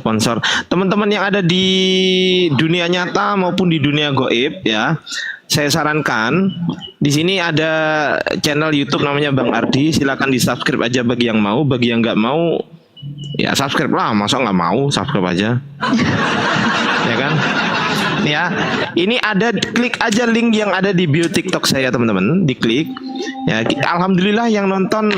sponsor. Teman-teman yang ada di dunia nyata maupun di dunia goib ya, saya sarankan di sini ada channel YouTube namanya Bang Ardi. Silakan di subscribe aja bagi yang mau, bagi yang nggak mau ya subscribe lah. Masa nggak mau subscribe aja, ya kan? Ya, ini ada, klik aja link yang ada di bio TikTok saya teman-teman, diklik. Ya, alhamdulillah yang nonton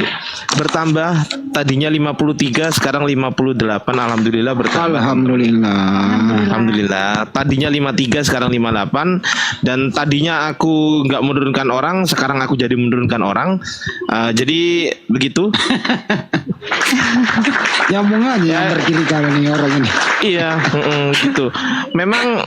bertambah, tadinya 53 sekarang 58, alhamdulillah bertambah. Alhamdulillah. Tadinya 53 sekarang 58, dan tadinya aku nggak menurunkan orang, sekarang aku jadi menurunkan orang. Jadi begitu. Nyambung aja yang berkiri kanan nih orang ini. Iya, gitu. Memang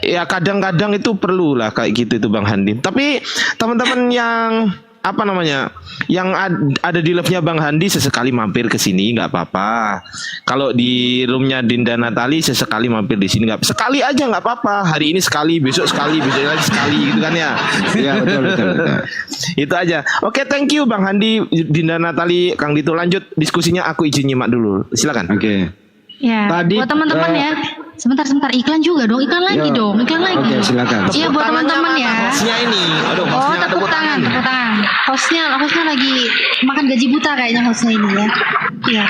ya kadang-kadang itu perlu lah kayak gitu itu Bang Handi. Tapi teman-teman yang apa namanya, yang ada di live-nya Bang Handi sesekali mampir ke sini nggak apa-apa. Kalau di roomnya Dinda Natali sesekali mampir di sini nggak, sekali aja nggak apa-apa. Hari ini sekali, besok sekali, besok lagi sekali, gitu kan ya? Iya betul. Itu aja. Oke, thank you Bang Handi, Dinda Natali, Kang Dito. Lanjut diskusinya, aku izin nyimak dulu. Silakan. Oke. Ya, Tadi, buat teman-teman ya. Sebentar iklan juga dong, iklan lagi dong, iklan lagi. Oke, silakan. Iya buat teman-teman ya. Hostnya ini, aduh, Oh, hostnya tepuk tangan. Hostnya lagi makan gaji buta kayaknya hostnya ini ya. Iya.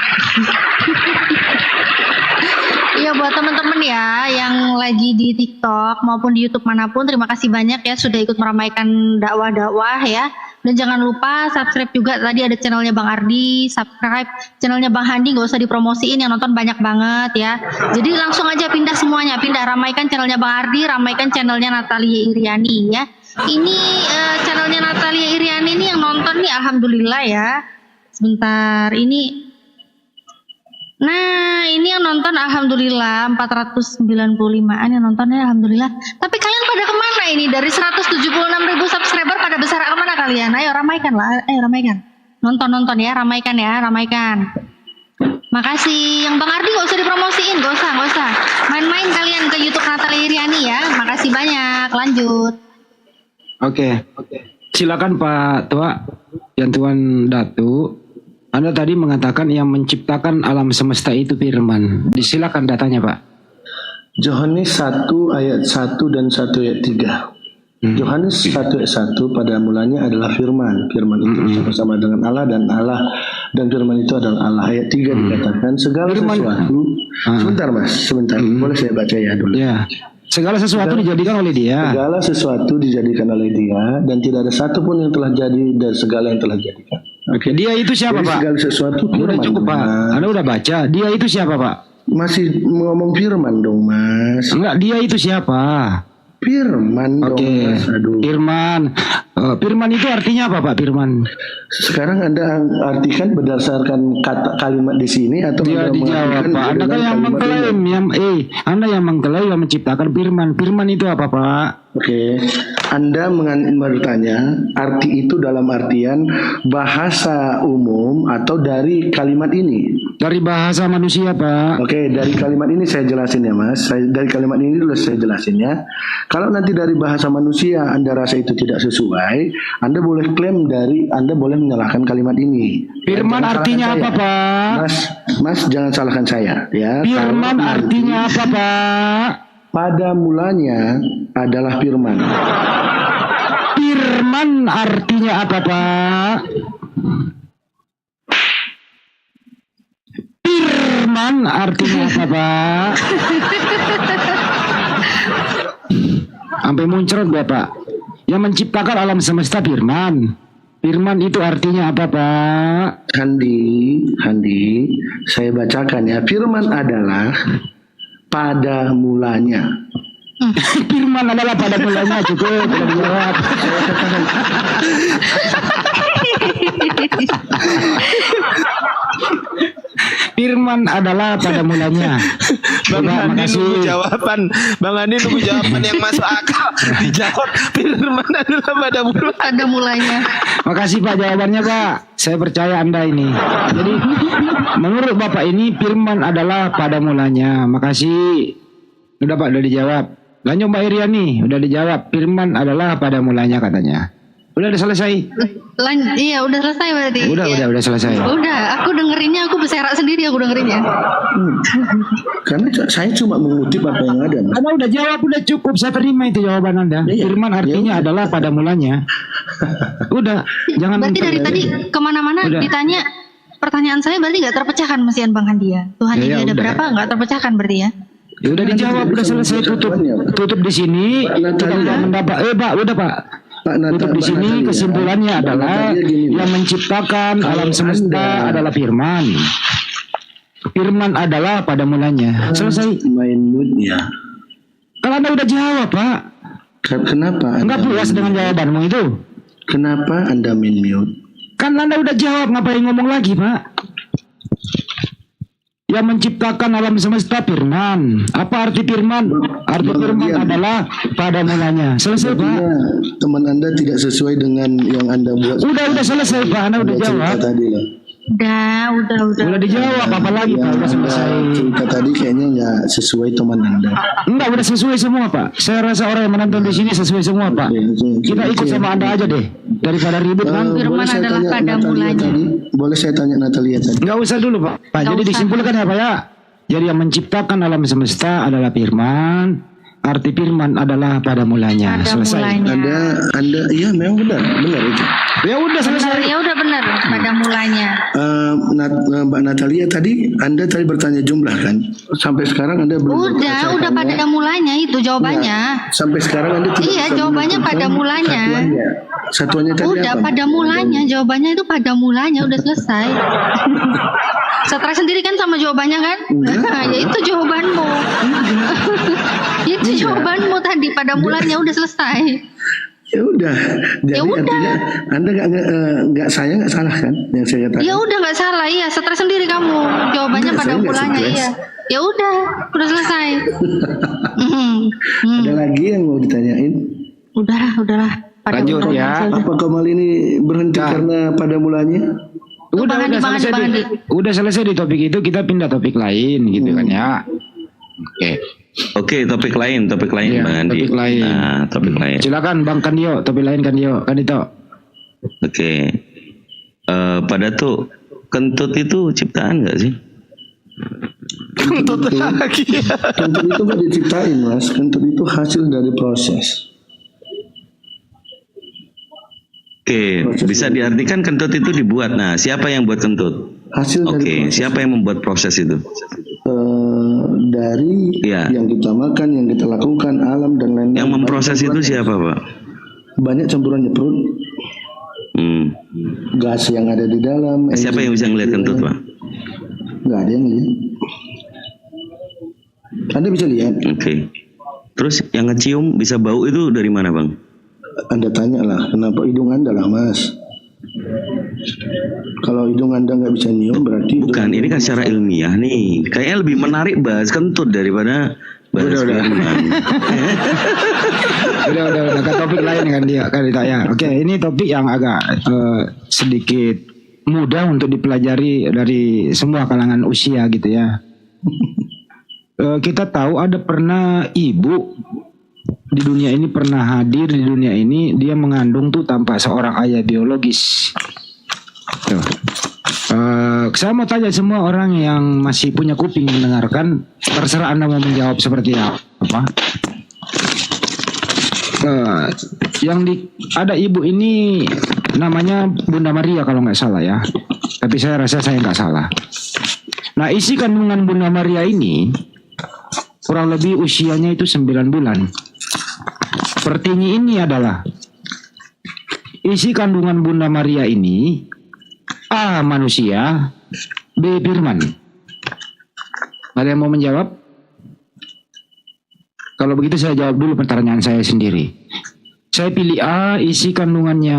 Iya buat teman-teman ya yang lagi di TikTok maupun di YouTube manapun, terima kasih banyak ya sudah ikut meramaikan dakwah-dakwah ya. Dan jangan lupa subscribe juga, tadi ada channelnya Bang Ardi, subscribe channelnya Bang Handi, nggak usah dipromosiin, yang nonton banyak banget ya. Jadi langsung aja pindah semuanya, ramaikan channelnya Bang Ardi, ramaikan channelnya Natalia Iriani ya. Ini channelnya Natalia Iriani ini yang nonton nih, alhamdulillah ya. Sebentar ini. Nah, ini yang nonton alhamdulillah 495-an yang nontonnya alhamdulillah. Tapi kalian pada kemana ini? Dari 176.000 subscriber pada besar kemana kalian? Ayo ramaikan lah, ramaikan. Nonton ya, ramaikan ya, ramaikan. Makasih. Yang Bang Ardi gak usah dipromosiin, gak usah. Main-main kalian ke YouTube Natalia Iriani ya. Makasih banyak. Lanjut. Oke. Silakan Pak Tua dan Tuan Datu. Anda tadi mengatakan yang menciptakan alam semesta itu Firman. Disilakan datanya Pak. Yohanes 1 ayat 1 dan 1 ayat 3. Yohanes 1 ayat 1, pada mulanya adalah Firman. Firman itu bersama dengan Allah, dan Firman itu adalah Allah. Ayat 3 dikatakan segala sesuatu. Sebentar. Boleh saya baca ya dulu. Ya. Segala sesuatu dijadikan oleh Dia. Segala sesuatu dijadikan oleh Dia, dan tidak ada satu pun yang telah jadi dari segala yang telah dijadikan. Oke, Dia itu siapa Pak? Segala sesuatu Udah Firman. cukup Pak. Anda udah baca. Dia itu siapa Pak? Masih ngomong Firman dong Mas. Enggak, Dia itu siapa? Firman dong Mas. Aduh. Firman. Firman itu artinya apa Pak Firman? Sekarang Anda artikan berdasarkan kalimat di sini atau Dia dijawab Pak. Anda kan yang mengklaim, Anda yang mengklaim yang menciptakan Firman. Firman itu apa Pak? Oke, Anda bertanya arti itu dalam artian bahasa umum atau dari kalimat ini? Dari bahasa manusia Pak. Oke, dari kalimat ini saya jelasin ya Mas. Dari kalimat ini dulu saya jelasin ya. Kalau nanti dari bahasa manusia Anda rasa itu tidak sesuai, Anda boleh klaim Anda boleh menyalahkan kalimat ini. Firman artinya apa Pak? Mas jangan salahkan saya ya. Firman artinya apa Pak? Pada mulanya adalah Firman. Firman artinya apa Pak? Firman artinya apa Pak? Sampai muncrat Bapak. Yang menciptakan alam semesta Firman. Firman itu artinya apa Pak? Handi, saya bacakan ya. Firman adalah pada mulanya. Firman adalah pada mulanya, cukup sudah dijawab. Firman adalah pada mulanya. Bang Andi nunggu jawaban. Bang Andi nunggu jawaban yang masuk akal. Dijawab Firman adalah pada mulanya. Makasih Pak jawabannya Pak. Saya percaya Anda ini. Jadi menurut Bapak ini Firman adalah pada mulanya. Makasih. Udah Pak, udah dijawab. Lanjut Mbak Iriani, udah dijawab. Firman adalah pada mulanya katanya. Udah selesai. Iya, udah selesai berarti. Udah selesai. Udah, aku dengerinnya, aku berserak sendiri aku dengerinnya. Karena saya cuma mengutip apa yang ada. Mas. Anda udah jawab, udah cukup. Saya terima itu jawaban Anda. Iya. Firman artinya adalah pada mulanya. Udah, jangan. Berarti dari tadi kemana-mana Udah. ditanya pertanyaan saya berarti nggak terpecahkan Mas Ian Bang Handia. Tuhan Ya, ini ada udah. berapa nggak terpecahkan berarti ya? Ya udah dijawab, udah selesai, tutup di sini. Kita udah mendapat. Pak, udah Pak. Tutup di sini kesimpulannya adalah yang menciptakan alam semesta adalah Firman. Firman adalah pada mulanya. Selesai. Main moodnya. Kalau Anda udah jawab, Pak. Kenapa? Enggak puas dengan jawabanmu itu. Kenapa Anda main mute? Kan Anda udah jawab, ngapain ngomong lagi, Pak? Yang menciptakan alam semesta Firman. Apa arti Firman? Arti Firman adalah pada mulanya. Selesai, Pak. Artinya teman Anda tidak sesuai dengan yang Anda buat. Udah selesai, Pak. Anda udah cerita jawab. tadi lah. Udah. Udah dijawab, apa lagi, Pak? Udah selesai. Cerita tadi kayaknya nggak sesuai teman Anda. Enggak, udah sesuai semua, Pak. Saya rasa orang yang menonton di sini sesuai semua, Pak. Kita ikut sama Anda aja deh. Daripada ribut, kan? Firman adalah pada mulanya. Boleh saya tanya Natalia tadi? Enggak usah dulu, Pak. Jadi usah. disimpulkan ya, Pak ya. Jadi yang menciptakan alam semesta adalah Firman. Arti Firman adalah pada mulanya. Pada Selesai. mulanya. Anda, iya memang benar itu. Ya udah selesai. Ya udah benar pada mulanya. Mbak Natalia tadi, Anda tadi bertanya jumlah kan? Sampai sekarang Anda belum Udah membacakannya. pada mulanya itu jawabannya. Sampai sekarang Anda tidak Iya, bisa jawabannya pada menentukan mulanya. Satuannya tadi Udah apa? pada mulanya, jawabannya itu pada mulanya udah selesai. Stres sendiri kan sama jawabannya kan? Ya itu jawabanmu. Itu jawabanmu tadi pada mulanya udah selesai. Ya udah. Jadi Ya udah. artinya Anda nggak saya nggak salah kan yang saya katakan? Ya udah nggak salah, iya stres sendiri kamu. Jawabannya Enggak, pada saya nggak mulanya stres. iya. Ya udah selesai. Ada lagi yang mau ditanyain? Udahlah. Pada Lanjut mulanya ya. saja. Apa Kamal ini berhenti karena pada mulanya? Bang Andi, selesai. Bang Andi. Udah selesai di topik itu, kita pindah topik lain gitu kan ya. Oke, topik lain Iya, Bang Andi. topik lain. Nah, topik lain. Silakan Bang Kandio, topik lain Kandio. Oke. Pada tuh kentut itu ciptaan nggak sih? Kentut lagi. Kentut itu nggak diciptain mas, kentut itu hasil dari proses. Oke, bisa diartikan kentut itu dibuat. Nah, siapa yang buat kentut? Hasil dari Oke, proses. siapa yang membuat proses itu? Dari Iya. yang kita makan, yang kita lakukan, alam dan lain-lain. Yang memproses itu siapa, Pak? Banyak campurannya perut, gas yang ada di dalam. Siapa yang bisa ngelihat kentut, Pak? Nggak ada yang lihat. Anda bisa lihat. Oke. Terus yang ngecium bisa bau itu dari mana, Bang? Anda tanya lah, kenapa hidung Anda lah mas? Kalau hidung Anda nggak bisa nyium berarti Bukan, ini kan secara ilmiah nih. Kayaknya lebih menarik bahas kentut daripada bahas firman. Udah ke topik lain kan dia kan ditanya. Oke, ini topik yang agak sedikit mudah untuk dipelajari dari semua kalangan usia gitu ya. Kita tahu ada pernah ibu di dunia ini, pernah hadir di dunia ini, dia mengandung tuh tanpa seorang ayah biologis. Tuh. Saya mau tanya semua orang yang masih punya kuping mendengarkan, terserah Anda mau menjawab seperti apa. Ada ibu ini namanya Bunda Maria kalau nggak salah ya, tapi saya rasa saya nggak salah. Nah, isi kandungan Bunda Maria ini kurang lebih usianya itu 9 bulan. Pertanyaan ini adalah isi kandungan Bunda Maria ini A. manusia, B. firman. Ada yang mau menjawab? Kalau begitu saya jawab dulu pertanyaan saya sendiri. Saya pilih A, isi kandungannya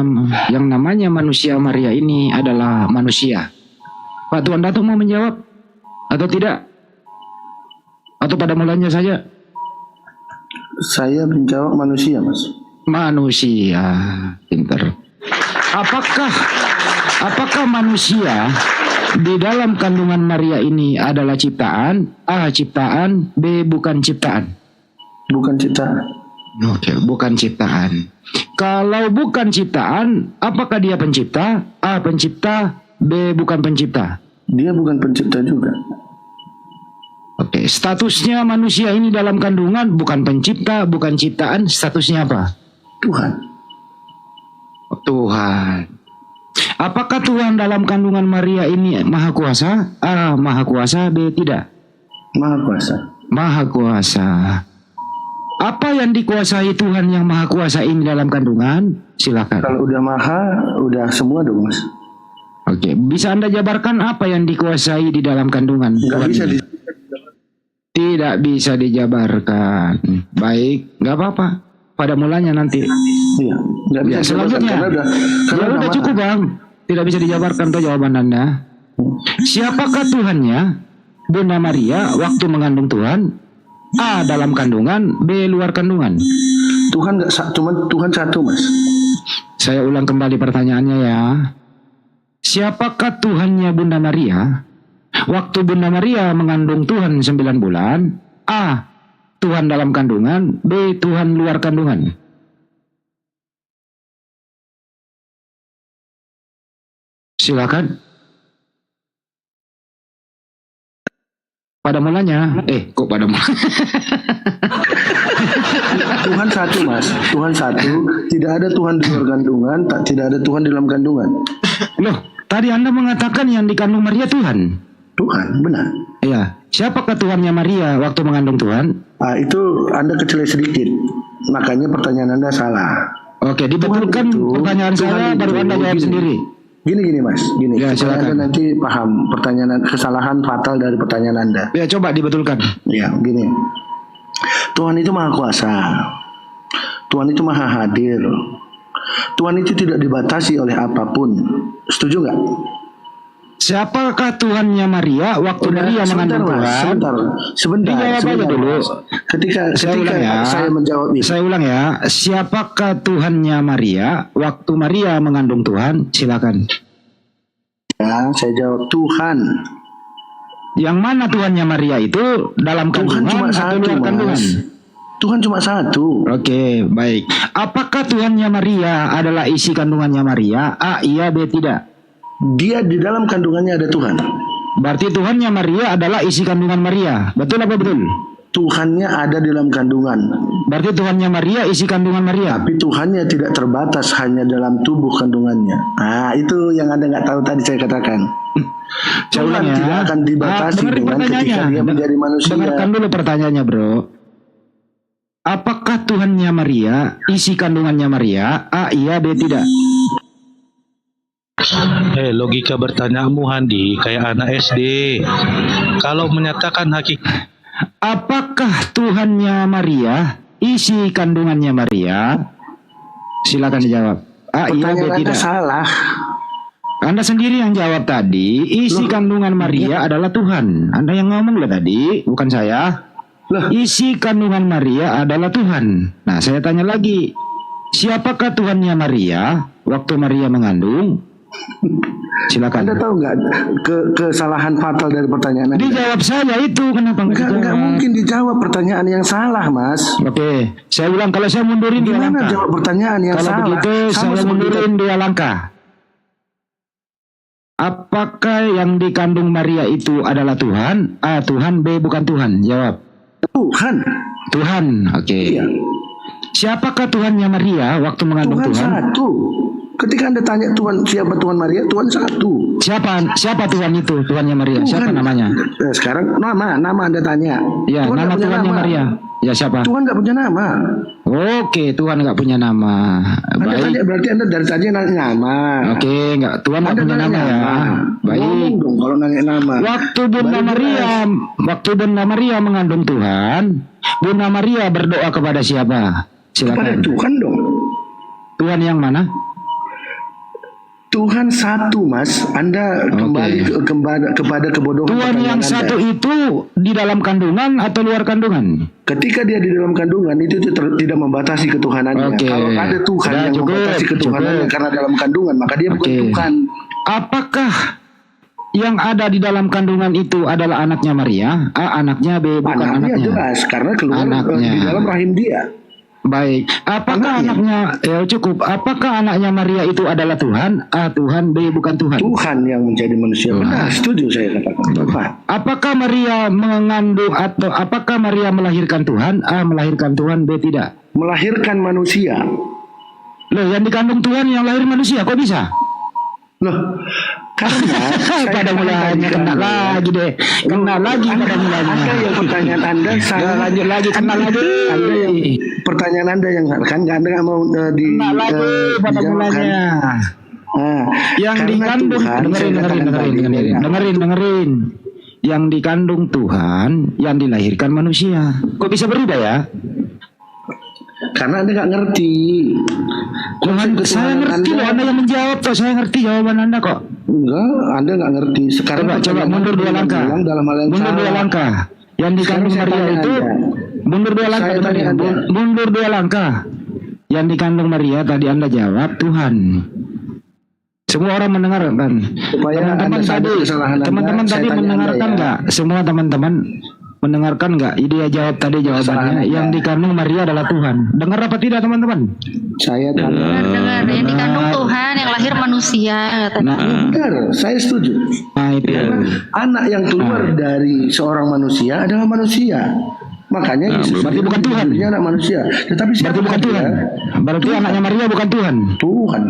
yang namanya manusia Maria ini adalah manusia. Pak Tuan Datuk mau menjawab atau tidak? Atau pada mulanya saja? saya menjawab manusia mas. Manusia, pinter. Apakah manusia di dalam kandungan Maria ini adalah ciptaan? A. ciptaan, B. bukan ciptaan. Bukan ciptaan. Oke, bukan ciptaan. Kalau bukan ciptaan, apakah dia pencipta? A. Pencipta. B. Bukan pencipta. Dia bukan pencipta juga. Oke, statusnya manusia ini dalam kandungan bukan pencipta, bukan ciptaan. Statusnya apa? Tuhan. Tuhan. Apakah Tuhan dalam kandungan Maria ini maha kuasa? A. Maha kuasa. B. Tidak. Maha kuasa. Maha kuasa. Apa yang dikuasai Tuhan yang maha kuasa ini dalam kandungan? Silakan. Kalau udah maha, udah semua dong Mas. Oke, bisa Anda jabarkan apa yang dikuasai di dalam kandungan? Nggak Tuhan bisa ini? Tidak bisa dijabarkan. Baik, nggak apa-apa. Pada mulanya nanti. Iya, nggak bisa. Ya, selanjutnya. Karena Ya udah maha. cukup Bang. Tidak bisa dijabarkan tuh jawaban Anda. Siapakah Tuhannya? Bunda Maria waktu mengandung Tuhan? A. Dalam kandungan. B. Luar kandungan. Tuhan nggak cuman Tuhan satu Mas. Saya ulang kembali pertanyaannya ya. Siapakah Tuhannya Bunda Maria? Waktu Bunda Maria mengandung Tuhan 9 bulan. A. Tuhan dalam kandungan. B. Tuhan luar kandungan. Silakan. Pada mulanya, kok pada mulanya? Tuhan satu Mas. Tuhan satu. Tidak ada Tuhan di luar kandungan. Tidak ada Tuhan di dalam kandungan. Loh, tadi Anda mengatakan yang dikandung Maria Tuhan. Tuhan, benar. Iya. Siapakah Tuhannya Maria waktu mengandung Tuhan? Itu Anda kecil sedikit. Makanya pertanyaan Anda salah. Oke, dibetulkan pertanyaan saya baru Anda jawab sendiri. Gini Mas, gini. Ya, supaya silakan. Anda nanti paham pertanyaan kesalahan fatal dari pertanyaan Anda. Ya, coba dibetulkan. Ya, gini. Tuhan itu maha kuasa. Tuhan itu maha hadir. Tuhan itu tidak dibatasi oleh apapun. Setuju nggak? Siapakah Tuhannya Maria waktu Maria mengandung Tuhan? Sebentar. Dijawab aja dulu. Ketika saya menjawab itu. Saya ulang ya. Siapakah Tuhannya Maria waktu Maria mengandung Tuhan? Silakan. Ya, saya jawab Tuhan. Yang mana Tuhannya Maria itu dalam Tuhan kandungan cuma atau satu, luar kandungan? Mas. Tuhan cuma satu. Oke, baik. Apakah Tuhannya Maria adalah isi kandungannya Maria? A. Iya, B. Tidak. Dia di dalam kandungannya ada Tuhan. Berarti Tuhannya Maria adalah isi kandungan Maria. Betul apa betul? Tuhannya ada di dalam kandungan. Berarti Tuhannya Maria isi kandungan Maria. Tapi Tuhannya tidak terbatas hanya dalam tubuh kandungannya. Itu yang Anda nggak tahu tadi saya katakan. Saya ulang Tuhan ya. tidak akan dibatasi dengerin dengan ketika pertanyaannya. dia menjadi manusia. Dengarkan dulu pertanyaannya, bro. Apakah Tuhannya Maria isi kandungannya Maria? A. Iya, B. Tidak. Logika bertanyamu Handi kayak anak SD. Kalau menyatakan hakikat, Apakah Tuhannya Maria isi kandungannya Maria? Silakan dijawab. A. Iya, B. Pertanyaan Anda Tidak. salah. Anda sendiri yang jawab tadi. Isi kandungan Maria adalah Tuhan. Anda yang ngomong loh tadi, bukan saya. Isi kandungan Maria adalah Tuhan. Nah, saya tanya lagi. Siapakah Tuhannya Maria waktu Maria mengandung? Silakan. Anda tahu nggak kesalahan fatal dari pertanyaan Anda? Dijawab saya itu, kenapa nggak Nggak dijawab? mungkin dijawab pertanyaan yang salah, Mas. Oke, saya ulang, kalau saya mundurin 2 Gimana langkah. jawab pertanyaan yang Kalau salah? begitu Sama saya seperti mundurin 2 langkah. Apakah yang dikandung Maria itu adalah Tuhan? A. Tuhan. B. Bukan Tuhan. Jawab. Tuhan. Tuhan. Oke. Iya. Siapakah Tuhannya Maria waktu mengandung Tuhan Tuhan? satu. Ketika Anda tanya Tuhan siapa Tuhan Maria, Tuhan satu. Siapa Tuhan itu? Tuhannya Maria. Siapa Tuhan. namanya? Sekarang nama Anda tanya. Ya, Tuhan nama nggak punya Tuhannya nama. Maria. Ya, siapa? Tuhan nggak punya nama. Oke, Tuhan nggak punya nama. Anda Baik. tanya, berarti Anda dari tadi nanya nama. Oke, nggak. Tuhan nggak Anda punya nanya nama ya. Baik. Ngomong dong kalau nanya nama. Waktu Bunda Baru Maria mengandung Tuhan, Bunda Maria berdoa kepada siapa? Kepada Silakan. Tuhan dong. Tuhan yang mana? Tuhan satu, Mas. Anda kembali kepada kebodohan Tuhan pertanyaan yang Anda. satu itu di dalam kandungan atau luar kandungan? Ketika dia di dalam kandungan itu tidak membatasi ketuhanannya. Oke. Kalau ada Tuhan Sudah, yang cukup, membatasi ketuhanannya cukup. karena dalam kandungan, maka dia bukan Oke. Tuhan. Apakah yang ada di dalam kandungan itu adalah anaknya Maria? A. Anaknya. B. Bukan Anaknya anaknya. jelas karena keluar Anaknya. di dalam rahim dia. Baik. Apakah anaknya cukup? Apakah anaknya Maria itu adalah Tuhan? A. Tuhan, B. bukan Tuhan. Tuhan yang menjadi manusia. Benar, setuju saya katakan. Tuhan. Apakah Maria mengandung atau apakah Maria melahirkan Tuhan? A. melahirkan Tuhan, B. tidak. Melahirkan manusia. Loh, yang dikandung Tuhan yang lahir manusia, kok bisa? Loh, karena Pada mulanya kena lagi deh. Kena lagi pada mulanya. Anda yang pertanyaan Anda Ya, sangat lanjut lagi, kena lagi. Anda yang pertanyaan Anda yang kan Anda nggak mau Kena lagi pada dijawabkan. mulanya. Nah, Yang karena dikandung Tuhan, saya dengerin. Dengerin. Yang dikandung Tuhan, yang dilahirkan manusia. Kok bisa berubah ya? karena Anda nggak ngerti. Tuhan, saya ngerti loh, Anda yang menjawab kok. Saya ngerti jawaban Anda kok. Enggak, Anda nggak ngerti. Sekarang Coba mundur 2 langkah. dalam hal yang Mundur 2 salah. langkah. Yang dikandung Sekarang saya Maria tanya itu Anda. mundur 2 langkah. Saya tanya Anda. Mundur 2 langkah. Yang dikandung Maria tadi Anda jawab Tuhan. Semua orang mendengarkan. Supaya Teman-teman Anda sadar tadi, kesalahan Anda, teman-teman saya tadi tanya mendengarkan Anda ya. nggak? Semua teman-teman mendengarkan nggak? Dia jawab tadi jawabannya. Kesalahan Anda. Yang dikandung Maria adalah Tuhan. Dengar apa tidak teman-teman? Saya tanya. Dengar, yang dikandung Tuhan, yang lahir manusia. Katanya. Nah, Benar, saya setuju. nah itu. Anak yang keluar dari seorang manusia adalah manusia. Makanya Yesus berarti bukan Tuhan. Dia anak manusia. Tetapi Berarti siapa bukan dia? Tuhan. Berarti anaknya Maria bukan Tuhan. Tuhan.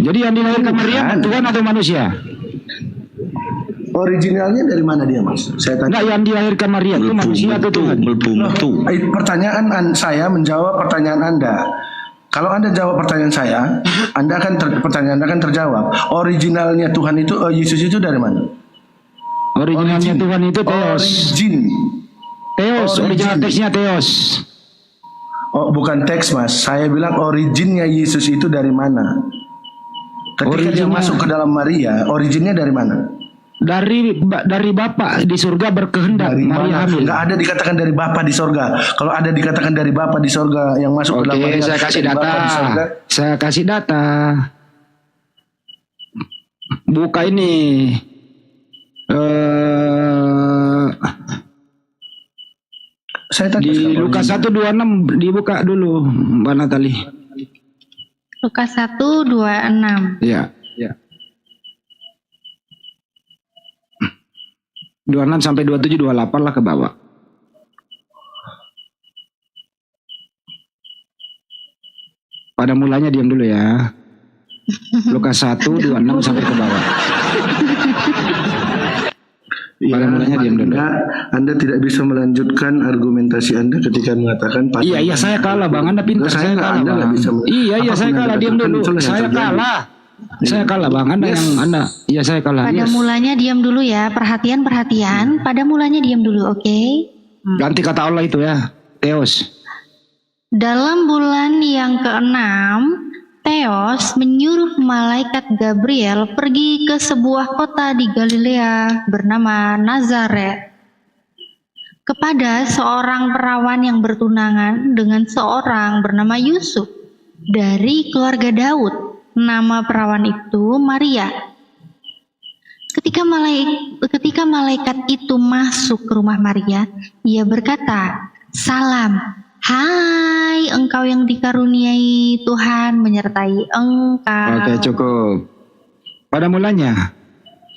Jadi yang dilahirkan Maria Tuhan. Tuhan atau manusia? Originalnya dari mana dia, Mas? Saya tanya. Enggak, yang dilahirkan Maria itu manusia atau Tuhan? Melbu. Pertanyaan saya menjawab pertanyaan Anda. Kalau Anda jawab pertanyaan saya, pertanyaan Anda akan terjawab. Originalnya Tuhan itu Yesus itu dari mana? Originalnya Origin. Tuhan itu Theos. Theos, original Origin. teksnya Theos. Oh, bukan teks, Mas. Saya bilang originnya Yesus itu dari mana? Ketika dia Originnya- masuk ke dalam Maria, originnya dari mana? Dari Bapa di surga berkehendak Dari Maria mana? hamil. Nggak ada dikatakan dari Bapa di sorga. Kalau ada dikatakan dari Bapa di sorga yang masuk ke dalam Oke, Maria, saya kasih dari data. Bapa di sorga. Saya kasih data. Buka ini. Saya tanya Di sekarang, Lukas 1:26 dibuka dulu Mbak Natali. Lukas 1:26. Ya. 26 sampai 27, 28 lah ke bawah. Pada mulanya diam dulu ya. Lukas 1:26 sampai ke bawah. Pada mulanya diam dulu. Anda tidak bisa melanjutkan argumentasi Anda ketika mengatakan Iya, saya kalah Bang. Anda pintar, saya kalah Anda nggak Bang. bisa. Iya, Apapun saya yang kalah, Anda diam katakan, dulu. itulah yang Saya terjadi. kalah. Saya kalah Bang. Iya saya kalah. Pada mulanya diam dulu ya. Perhatian. Pada mulanya diam dulu, oke? Ganti kata Allah itu ya. Theos. Dalam bulan yang ke-6, Theos menyuruh malaikat Gabriel pergi ke sebuah kota di Galilea bernama Nazaret kepada seorang perawan yang bertunangan dengan seorang bernama Yusuf dari keluarga Daud. Nama perawan itu Maria. Ketika malaikat itu masuk ke rumah Maria, ia berkata, "Salam, hai engkau yang dikaruniai Tuhan menyertai engkau." Oke, cukup. Pada mulanya,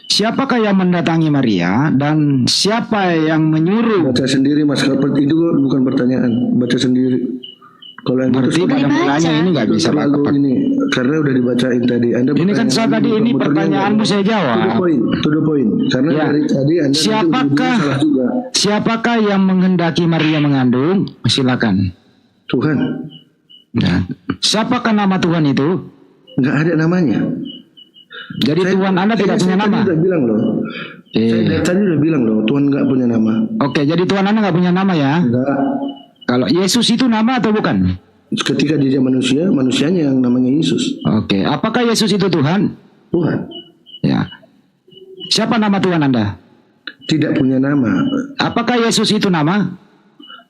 siapakah yang mendatangi Maria dan siapa yang menyuruh? Baca sendiri, Mas. Itu bukan pertanyaan. Baca sendiri. Kalau yang Berarti itu pada Dibaca. mulanya ini nggak itu bisa terlalu pakai. ini karena udah dibacain tadi. Anda Ini kan saya tadi ini pertanyaanmu saya jawab. To the point. Karena Ya. dari tadi Anda nanti Siapakah salah juga. siapakah yang menghendaki Maria mengandung? Silakan. Tuhan, Nah, siapakah nama Tuhan itu? nggak ada namanya. Jadi Tuhan Anda tidak punya Saya nama. tadi udah bilang loh. Saya dari tadi udah bilang loh, Tuhan nggak punya nama. Oke, jadi Tuhan Anda nggak punya nama ya? Enggak. Kalau Yesus itu nama atau bukan? Ketika dia manusia, manusianya yang namanya Yesus. Oke, apakah Yesus itu Tuhan? Tuhan Ya. Siapa nama Tuhan Anda? tidak punya nama. Apakah Yesus itu nama?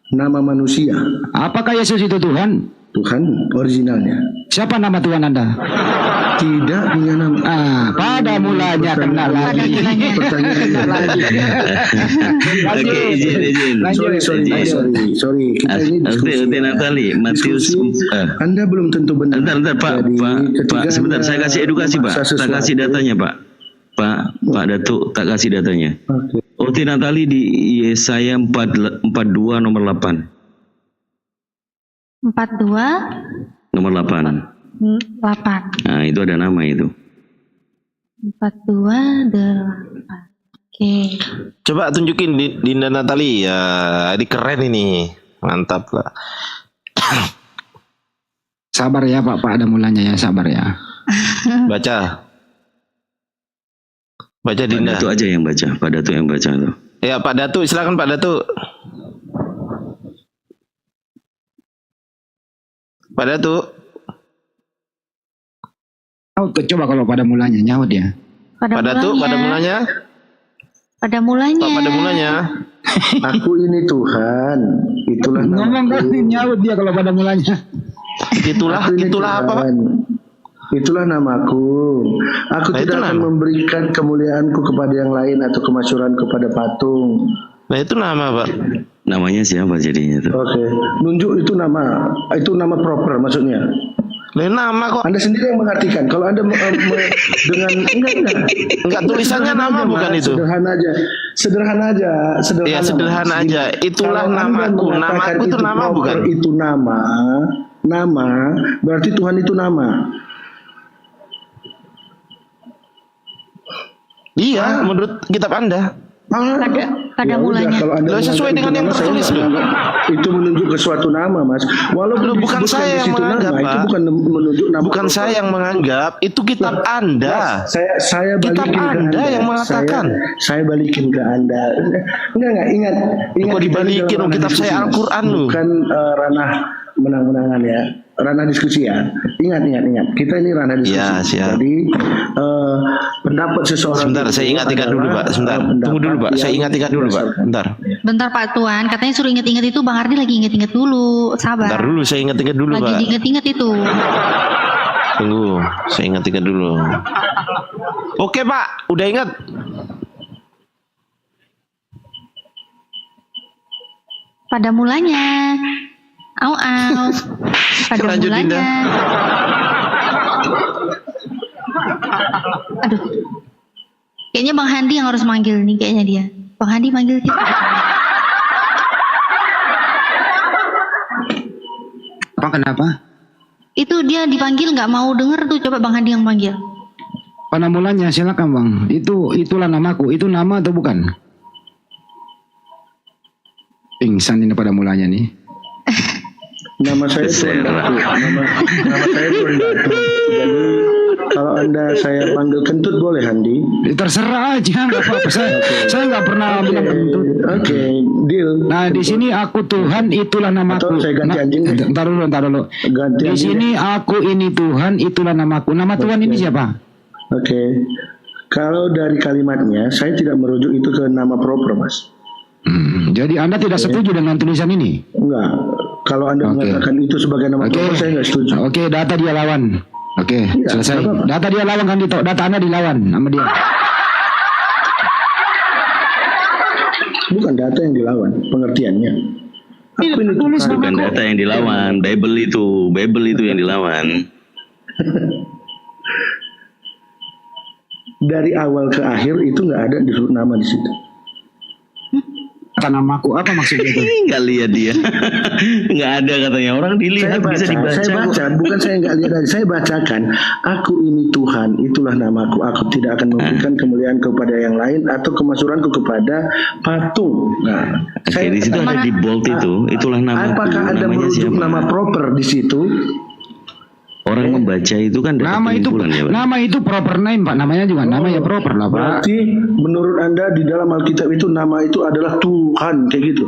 Nama manusia. Apakah Yesus itu Tuhan? Tuhan originalnya. Siapa nama Tuhan Anda? Tidak punya nama. Pada mulanya kena lagi. Oke, izin. Sorry. Kita ini diskusi. Uti Natali, Matius. Anda belum tentu benar. Bentar, Pak, sebentar. Saya kasih edukasi, Pak. Tak kasih datanya, Pak. Pak Datuk, tak kasih datanya. Oke. Uti Natali di Yesaya 42 nomor 8. 42 Nomor 8. 8. Nah, itu ada nama itu. 42 8. Oke. Coba tunjukin Dinda Natali ya, ini keren ini, mantap lah. Sabar ya Pak ada mulanya ya, sabar ya. Baca Pak Dinda. Datuk aja yang baca, Pak Datuk yang baca tuh. Ya Pak Datuk, silakan Pak Datuk. Pak Datuk. Coba kalau pada mulanya nyaut ya. Pak Datuk pada mulanya. Pada mulanya. Pak pada mulanya. Aku ini Tuhan, itulah Ngomong nama. nyaut dia kalau pada mulanya. Itulah apa Pak? Itulah namaku. Aku Nah, tidak itu akan nama. memberikan kemuliaanku kepada yang lain atau kemasyuran kepada patung. Nah itu nama Pak. Namanya siapa jadinya tuh? Oke, nunjuk itu nama proper maksudnya. Nah, nama kok. Anda sendiri yang mengartikan. Kalau Anda dengan Enggak, tulisannya nama aja, bukan Mas. itu. Sederhana aja. Ya sederhana Mas. aja. Itulah Kalau Anda namaku. mengatakan Namaku itu nama proper, bukan? Itu nama berarti Tuhan itu nama. Iya, menurut kitab Anda. Pada Ya mulanya. udah, kalau Anda Loh, sesuai menganggap dengan itu yang nama, saya tertulis, nggak loh. menganggap itu menunjuk ke suatu nama, Mas. Walaupun Loh, bukan disebutkan saya di yang situ menganggap, nama, itu Pak. bukan menunjuk nama. Bukan saya yang menganggap, itu kitab Anda. Saya Kitab balikin ke Anda yang mengatakan. Saya balikin ke Anda. Enggak ingat. Kok dibalikin? kita dalam Kitab ranah saya diskusi, Mas. Al-Quran, loh. Bukan ranah menang-menangan ya. Ranah diskusi ya. Ingat. Kita ini ranah diskusi. Ya, siap. Jadi pendapat seseorang. Sebentar, itu saya ingat-ingat dulu adalah, Pak. Sebentar, pendapat tunggu dulu Pak. Saya yang ingat-ingat dulu Pak. berdasarkan. Bentar. Bentar Pak Tuan, katanya suruh inget-inget itu Bang Ardi lagi inget-inget dulu. Sabar. Bentar dulu, saya ingat-ingat dulu Lagi Pak. diinget-inget itu. Tunggu, saya ingat-ingat dulu. Oke Pak, udah ingat. Pada mulanya. Au. Pada Lanjut, mulanya. Dinda. Aduh. Kayaknya Bang Handi yang harus manggil nih kayaknya dia. Bang Handi manggil kita. Kenapa? Itu dia dipanggil nggak mau denger tuh, coba Bang Handi yang panggil. Pada mulanya silakan Bang. Itulah namaku. Itu nama atau bukan? Pingsan ini pada mulanya nih. Nama saya Tuan Datuk. Nama saya Tuan Datuk. Jadi kalau Anda saya panggil kentut boleh Handi? Terserah aja, nggak apa-apa. Saya nggak pernah bilang kentut. Oke, deal. Nah di sini aku Tuhan, itulah namaku. Atau saya ganti anjing deh. Ntar dulu. Ganti Di anjing sini aku ini Tuhan, itulah namaku. Nama Tuhan ini siapa? Oke. Kalau dari kalimatnya saya tidak merujuk itu ke nama proper, Mas. Jadi Anda tidak setuju dengan tulisan ini? Enggak. Kalau Anda Oke. mengatakan itu sebagai nama Oke. proper saya nggak setuju. Oke, data dia lawan. Oke, Iya, selesai. nggak apa-apa. Data dia lawan kan Dito. Data Anda dilawan sama dia. Bukan data yang dilawan, pengertiannya. Aku ini tulis Tuhan. Bukan data yang dilawan, Bible itu yang dilawan. Dari awal ke akhir itu nggak ada disebut nama di situ. Kata namaku apa maksudnya itu? Nggak lihat dia, nggak ada katanya. Orang dilihat bisa dibaca. Saya baca, bukan saya nggak lihat aja. Saya bacakan. Aku ini Tuhan, itulah namaku. Aku tidak akan memberikan kemuliaan kepada yang lain atau kemasyuranku kepada patung. Nah, Oke, di situ ada di bold itu, itulah namaku. apakah Anda Namanya merujuk siapa? nama proper di situ? Orang membaca itu kan dapat Nama itu kesimpulan, ya, Pak? nama itu proper name Pak. Namanya juga nama ya proper lah Pak. Berarti menurut Anda di dalam Alkitab itu nama itu adalah Tuhan kayak gitu.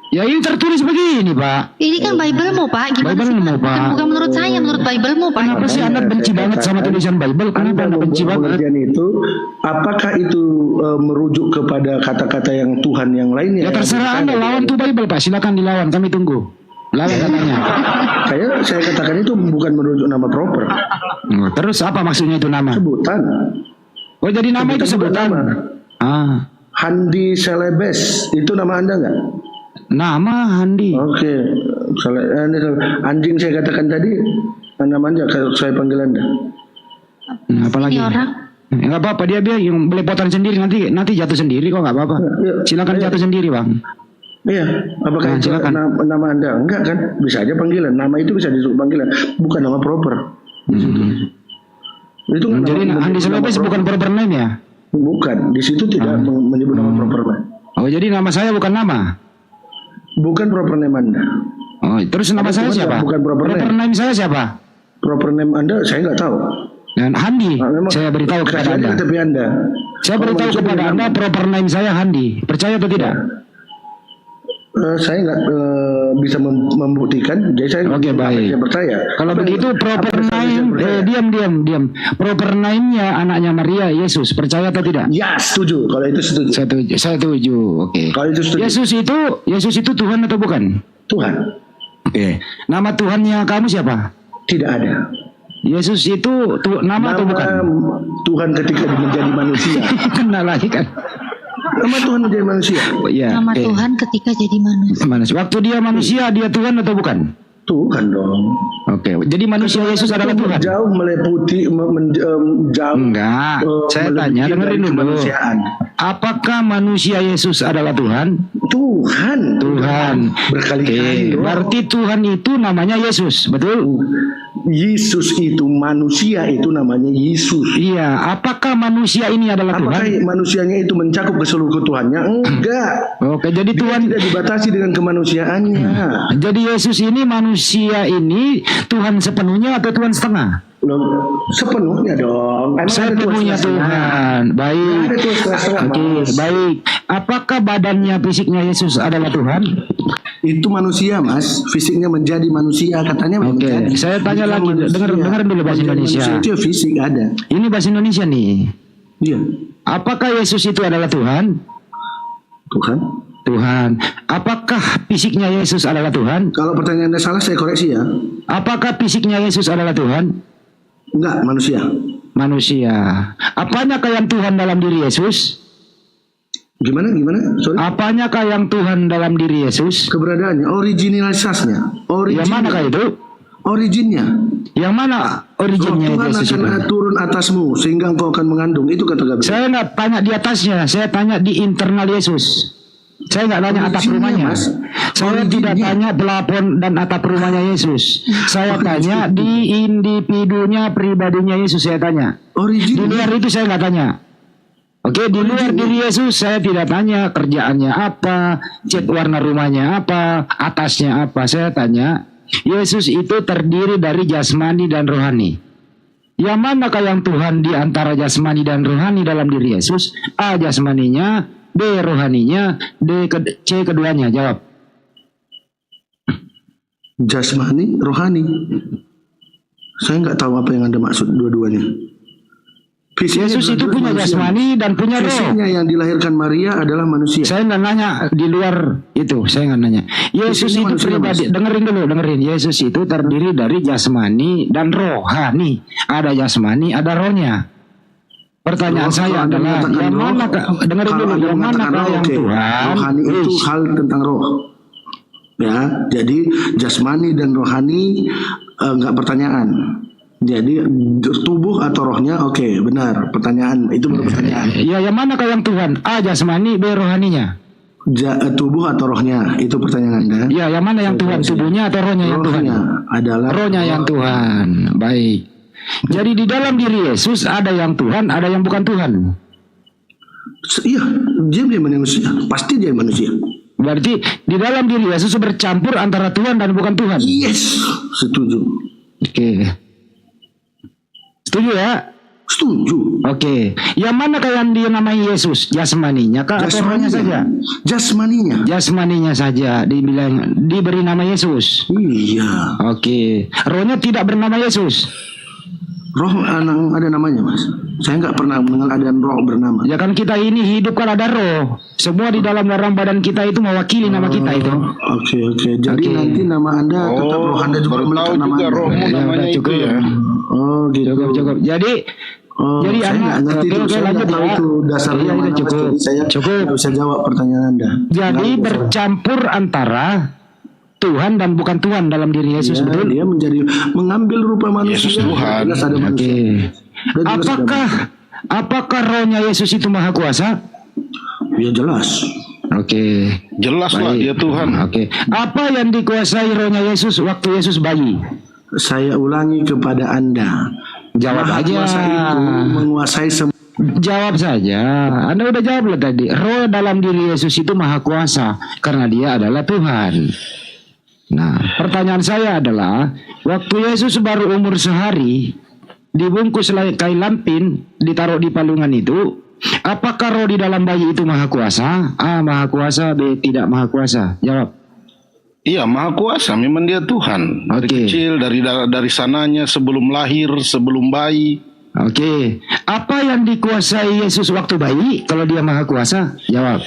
Ya ini tertulis begini Pak. Ini kan Bible-mu Pak, gimana sih? Bible-mu, Pak. Bukan menurut saya, menurut Bible-mu Pak. Kenapa sih Anda benci banget sama tulisan Bible? Kenapa Anda Anda benci membuat banget? pengertian itu, apakah itu merujuk kepada kata-kata yang Tuhan yang lainnya? Ya terserah Anda lawan tuh Bible Pak. Silakan dilawan. Kami tunggu. Lalu katanya. Saya katakan itu bukan merujuk nama proper. Terus apa maksudnya itu nama? Sebutan. Oh jadi nama itu sebutan. Nama. Handi Selebes itu nama Anda nggak? Nama Handi. Oke. Anjing saya katakan tadi nama Anda kalau saya panggil Anda. Apalagi? Ini orang. Nggak apa-apa, dia yang belepotan sendiri, nanti jatuh sendiri kok, nggak apa-apa. Silakan jatuh sendiri, Bang. Iya, apakah itu nama Anda? Enggak kan? Bisa aja panggilan. Nama itu bisa disebut panggilan, bukan nama proper. Itu kan jadi Handi Selebes bukan proper name ya? Bukan, di situ tidak menyebut nama proper name. Oh, jadi nama saya bukan nama? Bukan proper name Anda. Oh, terus nama saya siapa? Bukan proper name saya siapa? Proper name Anda saya nggak tahu. Dan Handi, saya beritahu kepada Anda. Saya beritahu kepada Anda proper name saya Handi. Percaya atau tidak? Saya nggak bisa membuktikan. Jadi saya baik. Saya percaya. Kalau begitu proper name, diam. Proper name-nya anaknya Maria, Yesus. Percaya atau tidak? Ya, setuju. Kalau itu setuju. Saya setuju. Oke. Kalau itu setuju. Yesus itu Tuhan atau bukan? Tuhan. Oke. Nama Tuhannya kamu siapa? Tidak ada. Yesus itu nama atau bukan? Tuhan ketika menjadi manusia. Kenal lagi kan? Nama Tuhan menjadi manusia. Nama Tuhan ketika jadi manusia. Waktu dia manusia, dia Tuhan atau bukan? Tuhan dong. Oke, jadi manusia Yesus adalah Tuhan. Jauh meliputi, jauh. Enggak, saya tanya, dengerin dulu. Apakah manusia Yesus adalah Tuhan? Tuhan. Berkali-kali. Berarti Tuhan itu namanya Yesus, betul? Yesus itu manusia, itu namanya Yesus. Iya, apakah manusia ini adalah Tuhan? Apakah manusianya itu mencakup ke seluruh Tuhannya? Enggak. Oke, jadi Tuhan tidak dibatasi dengan kemanusiaannya. Jadi Yesus ini manusia ini Tuhan sepenuhnya atau Tuhan setengah? Sepenuhnya dong. Sepenuhnya Tuhan. Baik. Oke, baik. Apakah badannya fisiknya Yesus adalah Tuhan? Itu manusia, Mas. Fisiknya menjadi manusia, katanya. Oke, saya tanya lagi. Dengar dulu bahasa Indonesia. Manusia itu fisik ada. Ini bahasa Indonesia nih. Iya. Apakah Yesus itu adalah Tuhan? Tuhan. Apakah fisiknya Yesus adalah Tuhan? Kalau pertanyaan Anda salah, saya koreksi ya. Apakah fisiknya Yesus adalah Tuhan? Enggak, manusia. Apanyakah yang Tuhan dalam diri Yesus? Gimana? Sorry. Apanyakah yang Tuhan dalam diri Yesus? Keberadaannya, originalitasnya. Yang manakah itu? Originnya. Yang mana originnya Tuhan Yesus akan itu? turun atasmu sehingga engkau akan mengandung. Itu kata Gabriel. Saya nggak tanya di atasnya, saya tanya di internal Yesus. Saya nggak tanya atap rumahnya. Mas. Saya tidak tanya pelapon dan atap rumahnya Yesus. Saya tanya di individunya, pribadinya Yesus. Saya tanya. Di luar itu saya nggak tanya. Oke, di luar diri Yesus saya tidak tanya kerjaannya apa, cat warna rumahnya apa, atasnya apa. Saya tanya, Yesus itu terdiri dari jasmani dan rohani. Yang manakah yang Tuhan di antara jasmani dan rohani dalam diri Yesus? A, jasmaninya, B, rohaninya, C, keduanya. Jawab. Jasmani, rohani. Saya nggak tahu apa yang Anda maksud dua-duanya. Yesus itu punya jasmani dan punya roh. Fisiknya yang dilahirkan Maria adalah manusia. Saya nggak nanya di luar itu, saya nggak nanya. Yesus itu pribadi, dengerin. Yesus itu terdiri dari jasmani dan rohani. Ada jasmani, ada rohnya. Pertanyaan saya adalah yang mana? Dengerin dulu, yang mana yang Tuhan? Rohani itu hal tentang roh. Ya, jadi jasmani dan rohani nggak pertanyaan. Jadi tubuh atau rohnya, oke, benar. Pertanyaan itu baru pertanyaan. Ya, yang mana yang Tuhan? A, jasmani, B, rohaninya. Tubuh atau rohnya, itu pertanyaan Anda. Ya, yang mana yang Tuhan? Tubuhnya atau rohnya yang Tuhan? Adalah rohnya yang Tuhan. Baik. Jadi di dalam diri Yesus ada yang Tuhan, ada yang bukan Tuhan. Iya, dia manusia. Pasti dia manusia. Berarti di dalam diri Yesus bercampur antara Tuhan dan bukan Tuhan. Yes, setuju. Oke. Setuju ya? Setuju. Oke. Yang mana yang dia namai Yesus? Jasmaninya kah atau rohnya saja? Jasmaninya. Jasmaninya saja diberi nama Yesus. Iya. Oke. Rohnya tidak bernama Yesus. Roh ada namanya, Mas. Saya nggak pernah mengenal ada roh bernama. Ya kan kita ini hidup kan ada roh. Semua di dalam orang badan kita itu mewakili nama kita itu. Oke. Jadi Oke. nanti nama Anda tetap roh Anda juga melekat nama Anda. rohmu namanya cukup. itu ya. Oh, gitu. Cukup. Jadi Saya nggak ngerti itu. Saya nggak tahu itu dasarnya Iya, mana, Mas. cukup. Jadi saya Cukup. nggak bisa jawab pertanyaan Anda. Jadi Nggak bisa. bercampur antara Tuhan dan bukan Tuhan dalam diri Yesus, Ya, betul? dia mengambil rupa manusia. Yesus Tuhan. Jelas ada Oke. manusia. Dan jelas ada Apakah rohnya Yesus itu maha kuasa? manusia. Ya jelas. Oke. Jelas lah Baik. dia Tuhan. Oke. Apa yang dikuasai rohnya Yesus waktu Yesus bayi? Saya ulangi kepada Anda. Jawab Maha aja. kuasa itu menguasai semua. Jawab saja. Anda udah jawab lah tadi. Roh dalam diri Yesus itu maha kuasa karena dia adalah Tuhan. Nah, pertanyaan saya adalah, waktu Yesus baru umur sehari, dibungkus kain lampin, ditaruh di palungan itu, apakah roh di dalam bayi itu maha kuasa? A, maha kuasa. B, tidak maha kuasa. Jawab. Iya, maha kuasa. Memang dia Tuhan. Dari Oke. kecil, dari sananya, sebelum lahir, sebelum bayi. Oke. Apa yang dikuasai Yesus waktu bayi kalau dia maha kuasa? Jawab.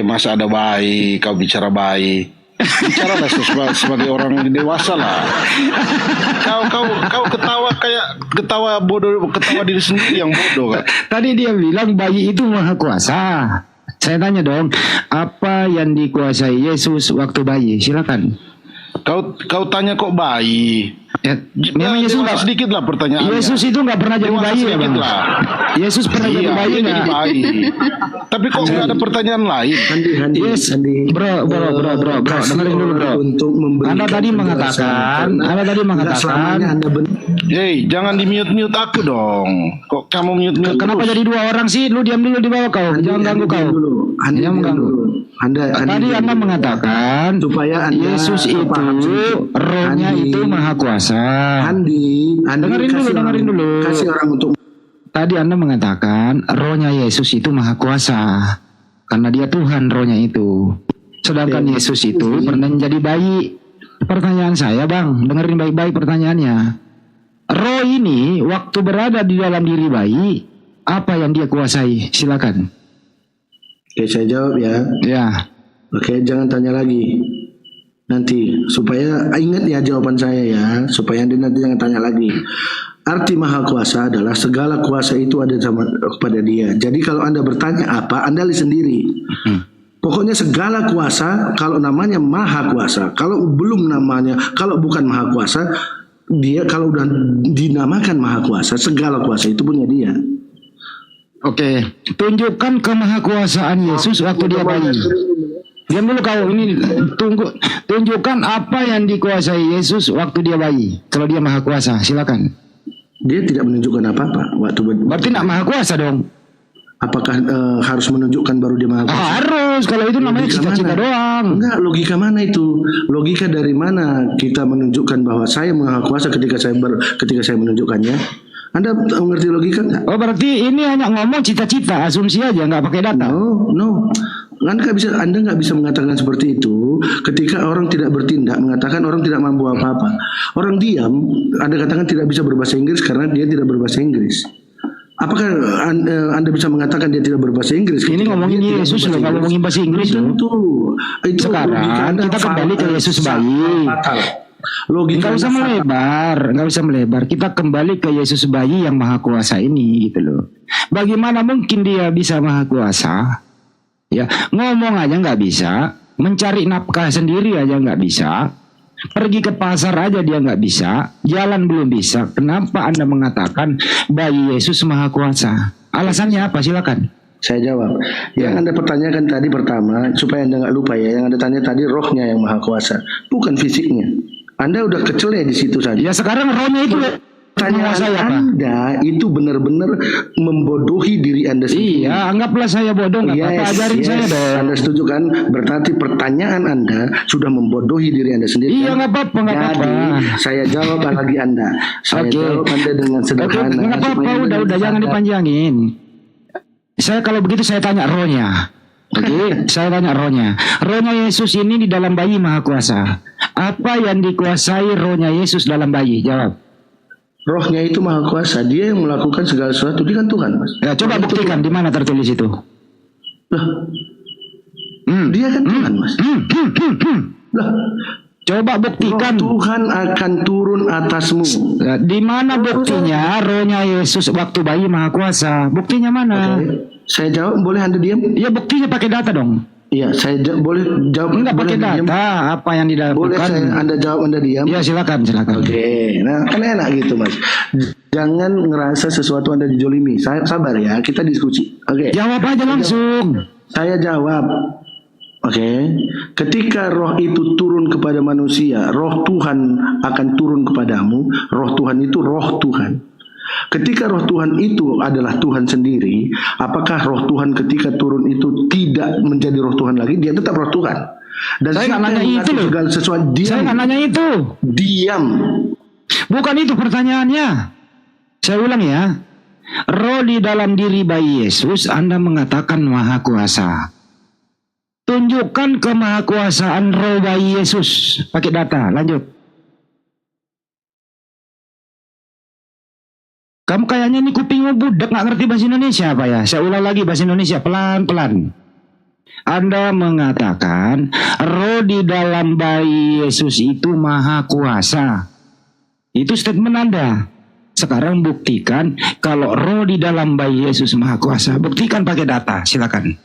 Masa ada bayi, kau bicara bayi. Bicaralah sebagai orang dewasa lah. Kau ketawa kayak ketawa bodoh, ketawa diri sendiri yang bodoh kan. Tadi dia bilang bayi itu maha kuasa. Saya tanya dong, apa yang dikuasai Yesus waktu bayi? Silakan. Kau tanya kok bayi. Ya, memang Yesus Dewasa nggak. sedikit lah pertanyaannya. Yesus itu nggak pernah jadi Dewasa bayi ya sedikit bang. lah. Yesus pernah jadi Iya, bayi dia jadi nggak? bayi. Tapi kok nggak ada pertanyaan lain? Andi, Yes, bro, kasih dengerin dulu bro. orang untuk memberikan Anda tadi penjelasan. mengatakan, Nggak selamanya Anda benar. Hei, jangan di mute aku dong. Kok kamu mute Kenapa jadi dua orang sih? Lu diam dulu di bawah kau, jangan ganggu kau. Anda Jangan mengganggu. Tadi Anda mengatakan supaya Anda Yesus itu paham sedikit. rohnya Andi. itu maha kuasa. Andi, Dengerin dulu. Kasih orang untuk Tadi Anda mengatakan rohnya Yesus itu maha kuasa karena dia Tuhan rohnya itu. Sedangkan Yesus itu pernah menjadi bayi. Pertanyaan saya bang, dengerin baik-baik pertanyaannya. Roh ini waktu berada di dalam diri bayi, apa yang dia kuasai? Silakan. Oke, saya jawab ya. Ya. Oke, jangan tanya lagi. Nanti supaya ingat ya jawaban saya ya, supaya Anda nanti jangan tanya lagi. Arti maha kuasa adalah segala kuasa itu ada kepada dia. Jadi kalau Anda bertanya apa, Anda lihat sendiri. Pokoknya segala kuasa, kalau namanya maha kuasa, kalau belum namanya, kalau bukan maha kuasa, dia kalau udah dinamakan maha kuasa, segala kuasa itu punya dia. Oke, tunjukkan kemahakuasaan Yesus waktu dia bayi. Diam dulu kau ini, tunjukkan apa yang dikuasai Yesus waktu dia bayi. Kalau dia maha kuasa, silakan. Dia tidak menunjukkan apa-apa waktu Berarti nak maha kuasa dong. Apakah harus menunjukkan baru dia maha kuasa? Harus, kalau itu namanya Logika cita-cita mana? doang. Enggak, logika mana itu? Logika dari mana kita menunjukkan bahwa saya maha kuasa ketika saya menunjukkannya? Anda mengerti logika enggak? Oh berarti ini hanya ngomong cita-cita, asumsi aja, nggak pakai data. No. Anda nggak bisa mengatakan seperti itu ketika orang tidak bertindak, mengatakan orang tidak mampu apa-apa. Orang diam, Anda katakan tidak bisa berbahasa Inggris karena dia tidak berbahasa Inggris. Apakah Anda bisa mengatakan dia tidak berbahasa Inggris? Ini ngomongin Yesus loh, nggak ngomongin bahasa Inggris loh. Tentu. Itu Sekarang logika Anda kita kembali ke Yesus bayi. fatal. Logika Nggak usah Anda fatal. melebar. Kita kembali ke Yesus bayi yang maha kuasa ini gitu loh. Bagaimana mungkin dia bisa maha kuasa? Ya, ngomong aja nggak bisa, mencari nafkah sendiri aja nggak bisa, pergi ke pasar aja dia nggak bisa, jalan belum bisa. Kenapa Anda mengatakan bayi Yesus maha kuasa? Alasannya apa? Silakan. Saya jawab. Yang Anda pertanyakan tadi pertama, supaya Anda nggak lupa ya, yang Anda tanya tadi rohnya yang maha kuasa, bukan fisiknya. Anda udah kecele di situ saja. Ya sekarang rohnya itu Pertanyaan menguasai apa? Anda itu benar-benar membodohi diri Anda sendiri. Iya, anggaplah saya bodoh, nggak apa-apa, ajarin saya dong. Anda setuju kan? Berarti pertanyaan Anda sudah membodohi diri Anda sendiri. Iya, kan? nggak apa-apa, nggak Jadi, apa-apa. saya jawab lagi Anda. Saya Oke. jawab Anda dengan Oke, sederhana. nggak apa-apa, supaya Anda udah jangan sadar. dipanjangin. Saya kalau begitu saya tanya rohnya. Oke, saya tanya rohnya. Rohnya Yesus ini di dalam bayi maha kuasa. Apa yang dikuasai rohnya Yesus dalam bayi? Jawab. Rohnya itu maha kuasa. Dia yang melakukan segala sesuatu. Dia kan Tuhan, Mas. Ya, coba buktikan di mana tertulis itu. Lah, dia kan Tuhan, Mas. Lah, Coba buktikan. roh Tuhan akan turun atasmu. Ya, di mana buktinya rohnya Yesus waktu bayi maha kuasa? Buktinya mana? Oke. Saya jawab, boleh Anda diam? Ya buktinya pakai data dong. Iya, boleh jawab. Enggak boleh pakai Anda diam? data. Apa yang Boleh dilakukan? Anda jawab, Anda diam? Ya silakan. Oke, nah kan enak gitu, Mas. Jangan ngerasa sesuatu Anda dijolimi. Sabar ya, kita diskusi. Oke. Jawab aja langsung. Saya jawab. Oke. Ketika roh itu turun kepada manusia, roh Tuhan akan turun kepadamu. Roh Tuhan itu roh Tuhan. Ketika roh Tuhan itu adalah Tuhan sendiri, apakah roh Tuhan ketika turun itu tidak menjadi roh Tuhan lagi? Dia tetap roh Tuhan. Dan Saya nggak siapa nanya yang itu mengatur loh. segala sesuatu? Saya Diam. nggak nanya itu. Diam. Bukan itu pertanyaannya. Saya ulang ya. Roh di dalam diri bayi Yesus, Anda mengatakan maha kuasa. Tunjukkan kemahakuasaan roh bayi Yesus. Pakai data, lanjut. Kamu kayaknya ini kupingmu budak, gak ngerti bahasa Indonesia apa ya? Saya ulang lagi bahasa Indonesia, pelan-pelan. Anda mengatakan roh di dalam bayi Yesus itu maha kuasa. Itu statement Anda. Sekarang buktikan kalau roh di dalam bayi Yesus maha kuasa. Buktikan pakai data, silakan.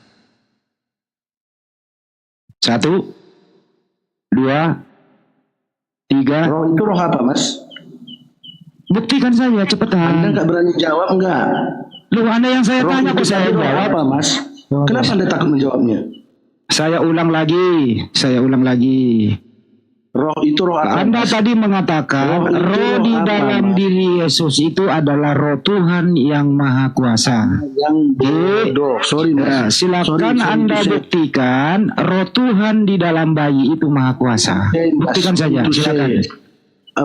1, 2, 3. Roh itu roh apa, Mas? Buktikan saja Anda cepetan. nggak berani jawab enggak? Loh, Anda yang saya Roh tanya itu kok saya roh jawab. apa, Mas? Kenapa Anda takut menjawabnya? Saya ulang lagi. Roh itu roh apa? Anda Mas? tadi mengatakan Roh itu roh roh di apa, dalam Mas? diri Yesus itu adalah roh Tuhan yang maha kuasa. Yang bodoh. Sorry, Nah, Mas. silakan Sorry, Anda saya- buktikan roh Tuhan di dalam bayi itu maha kuasa. saya- Buktikan saja, itu silakan.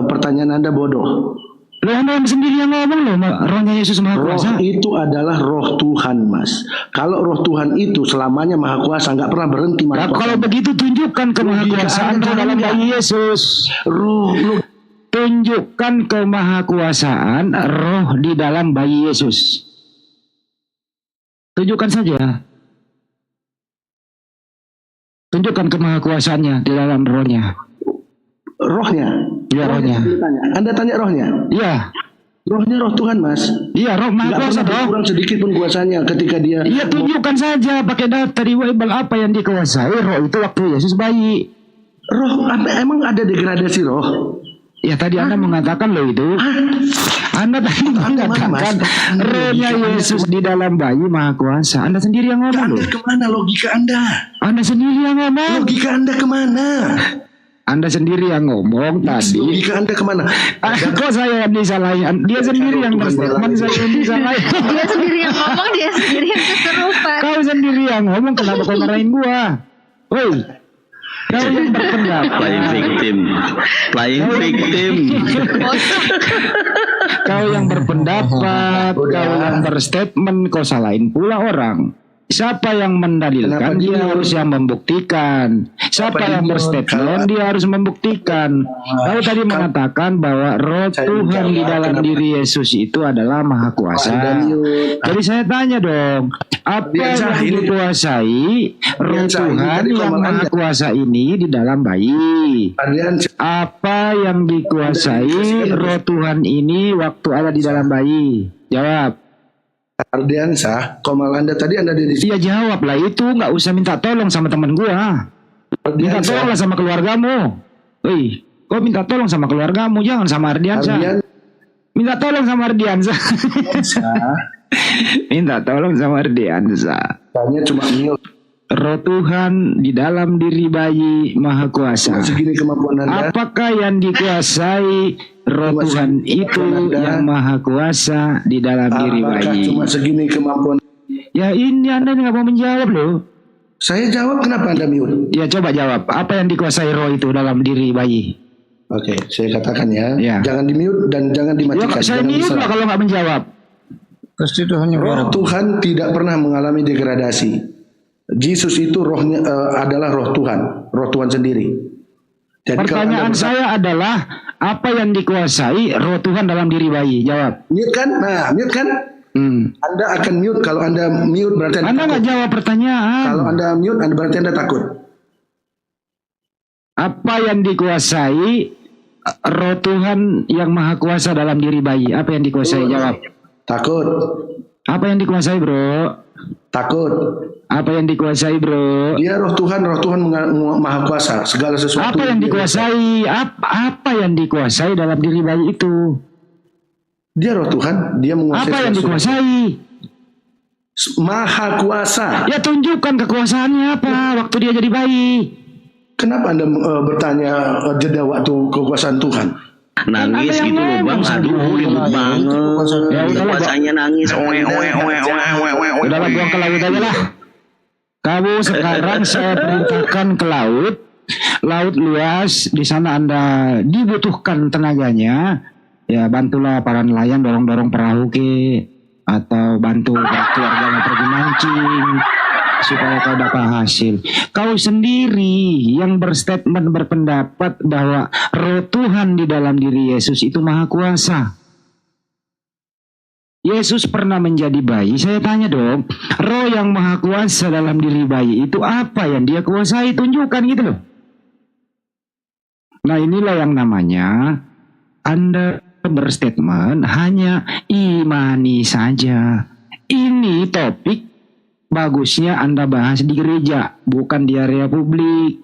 pertanyaan Anda bodoh. Loh, Anda sendiri yang ngomong loh, rohnya Yesus maha Roh kuasa. itu adalah roh Tuhan, Mas. Kalau roh Tuhan itu selamanya maha kuasa, nggak pernah berhenti maha Nah, kuasa. kalau begitu tunjukkan kemahakuasaan Anda roh dalam jangan bayi Yesus. roh Tunjukkan kemahakuasaan roh di dalam bayi Yesus. Tunjukkan saja. Tunjukkan kemahakuasaannya di dalam rohnya. rohnya. Iya, rohnya. Anda tanya rohnya. Iya, Rohnya roh Tuhan, Mas. iya roh maha Nggak kuasa pernah dong. berkurang sedikit pun kuasanya ketika dia. Iya, tunjukkan saja pakai data di Bible apa yang dikuasai roh itu waktu Yesus bayi. Roh emang ada degradasi roh? Ya tadi Anda mengatakan loh itu. Anda tadi mengatakan rohnya Yesus di dalam bayi maha kuasa. Anda sendiri yang ngomong Anda loh. kemana logika Anda? Anda sendiri yang ngomong. Logika Anda kemana? Anda sendiri yang ngomong tadi. Logika Anda kemana? Kok saya yang disalahin? Dia sendiri yang berstatement, saya yang disalahin. Dia sendiri yang ngomong, dia sendiri yang kesurupan. Kau sendiri yang ngomong, kenapa kau marahin gua? Woi, kau yang berpendapat. Playing victim. Kau yang berpendapat, kau yang berstatement, kau salahin pula orang. Siapa yang mendalilkan, Kenapa dia dia? harus yang membuktikan. Siapa Kenapa yang dia? berstatement, dia harus membuktikan. Kau tadi mengatakan bahwa roh Saya Tuhan di jawab, dalam kenapa? diri Yesus itu adalah maha Anda kuasa. mute. Jadi saya tanya dong, apa Biasa yang ini- dikuasai roh Biasa ini Tuhan tadi yang ngomong maha Anda. kuasa ini di dalam bayi? Kalian Apa yang dikuasai roh Tuhan ini waktu ada di dalam bayi? Jawab. Ardiansa, komal Anda tadi Anda di sini. Iya jawab lah itu, nggak usah minta tolong sama teman gua. Minta tolong lah sama keluargamu. Wih, kau minta tolong sama keluargamu, jangan sama Ardiansa. Minta tolong sama Ardiansa. Minta tolong sama Ardiansa. Tanya cuma mute. Roh Tuhan di dalam diri bayi maha kuasa. Segini kemampuan Anda. Apakah yang dikuasai roh Tuhan itu yang maha kuasa di dalam diri Apakah bayi? cuma segini kemampuan? Ya ini Anda nggak mau menjawab loh. Saya jawab, kenapa Anda mute? Ya coba jawab. Apa yang dikuasai roh itu dalam diri bayi? Oke, saya katakan ya. Ya. Jangan di mute dan jangan Ya dimatikan. saya Jangan mute diserang. lah kalau nggak menjawab. Roh Tuhan tidak pernah mengalami degradasi. Yesus itu rohnya adalah roh Tuhan sendiri. Jadi Pertanyaan saya adalah apa yang dikuasai roh Tuhan dalam diri bayi? Jawab. mute kan? Nah, mute kan? Anda akan mute. Kalau Anda mute berarti Anda nggak jawab pertanyaan. Kalau Anda mute, Anda berarti Anda takut. Apa yang dikuasai roh Tuhan yang maha kuasa dalam diri bayi? Apa yang dikuasai? Jawab. Takut. Apa yang dikuasai, bro? Takut. Apa yang dikuasai, bro? Dia roh Tuhan maha kuasa. Segala sesuatu. Apa yang dikuasai? Apa yang dikuasai dalam diri bayi itu? Dia roh Tuhan. Dia menguasai. Apa yang dikuasai? Maha kuasa. Ya tunjukkan kekuasaannya apa waktu dia jadi bayi. Kenapa Anda bertanya jeda waktu kekuasaan Tuhan? Nangis gitu loh bang, aduh ribut banget. Kuasanya nangis, Udahlah buang ke laut aja lah. Kamu sekarang saya perintahkan ke laut. Laut luas, di sana Anda dibutuhkan tenaganya. Ya bantulah para nelayan dorong-dorong perahu ke, atau bantu keluarga yang pergi mancing supaya kau dapat hasil. Kau sendiri yang berstatement berpendapat bahwa roh Tuhan di dalam diri Yesus itu maha kuasa. Yesus pernah menjadi bayi. Saya tanya dong, roh yang maha kuasa dalam diri bayi itu apa yang dia kuasai? Tunjukkan gitu loh. Nah inilah yang namanya Anda berstatement hanya imani saja. Ini topik bagusnya Anda bahas di gereja, bukan di area publik.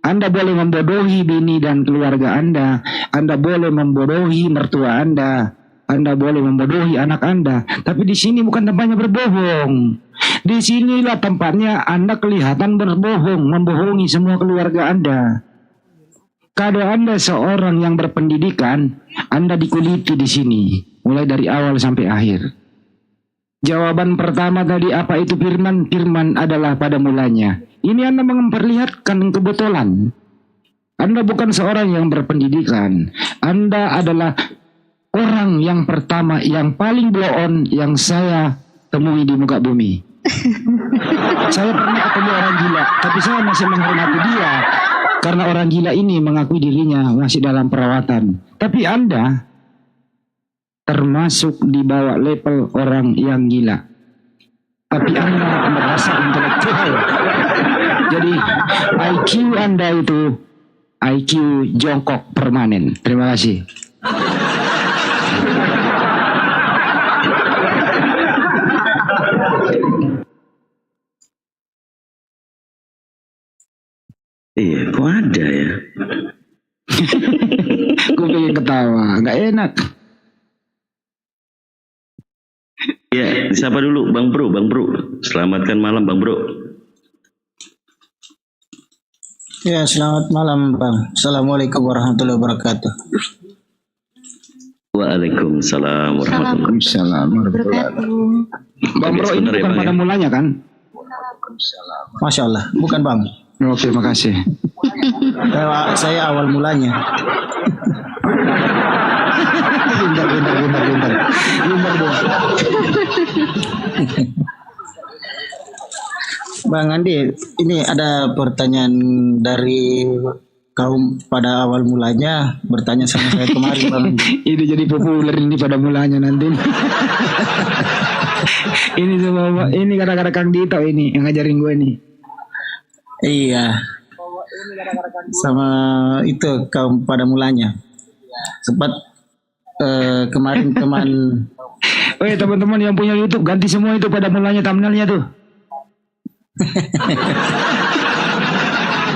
Anda boleh membodohi bini dan keluarga Anda. Anda boleh membodohi mertua Anda. Anda boleh membodohi anak Anda. Tapi di sini bukan tempatnya berbohong. Di sinilah tempatnya Anda kelihatan berbohong, membohongi semua keluarga Anda. Kalau Anda seorang yang berpendidikan, Anda dikuliti di sini, mulai dari awal sampai akhir. Jawaban pertama tadi apa itu firman? Firman adalah pada mulanya. Ini Anda memperlihatkan kebetulan. Anda bukan seorang yang berpendidikan. Anda adalah orang yang pertama, yang paling blow on yang saya temui di muka bumi. Saya pernah ketemu orang gila, tapi saya masih menghormati dia. Karena orang gila ini mengakui dirinya masih dalam perawatan. Tapi Anda termasuk di bawah level orang yang gila. Tapi Anda merasa intelektual. Jadi IQ Anda itu IQ jongkok permanen. Terima kasih. Iya, kok ada ya? Gue pengen ketawa, nggak enak. Ya, siapa dulu? Bang Bro. Selamatkan malam Bang Bro. Ya, selamat malam Bang. Assalamualaikum warahmatullahi wabarakatuh. Waalaikumsalam warahmatullahi wabarakatuh. Bang Bro ini bukan pada mulanya kan? Masya Allah, bukan Bang. Oke, makasih. Saya awal mulanya. Bentar. Bang Andi, ini ada pertanyaan dari kaum pada awal mulanya bertanya sama saya kemarin Bang. Ini jadi populer ini pada mulanya nanti. Ini semua ini gara-gara Kang Dito ini yang ngajarin gue nih. Iya. Sama itu kaum pada mulanya. Sempat kemarin teman. Teman-teman yang punya YouTube ganti semua itu pada mulanya thumbnailnya tuh.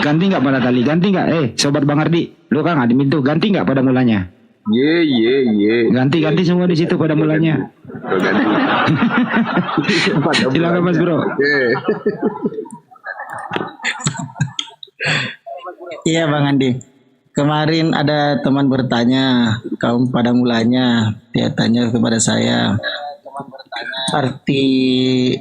Ganti nggak pada tali? Ganti nggak? Sobat Bang Ardi, lu kan admin tuh, ganti nggak pada mulanya? Ganti semua di situ pada mulanya. Silakan Mas Bro. Iya Bang Andi. Kemarin ada teman bertanya, kaum pada mulanya, dia tanya kepada saya, arti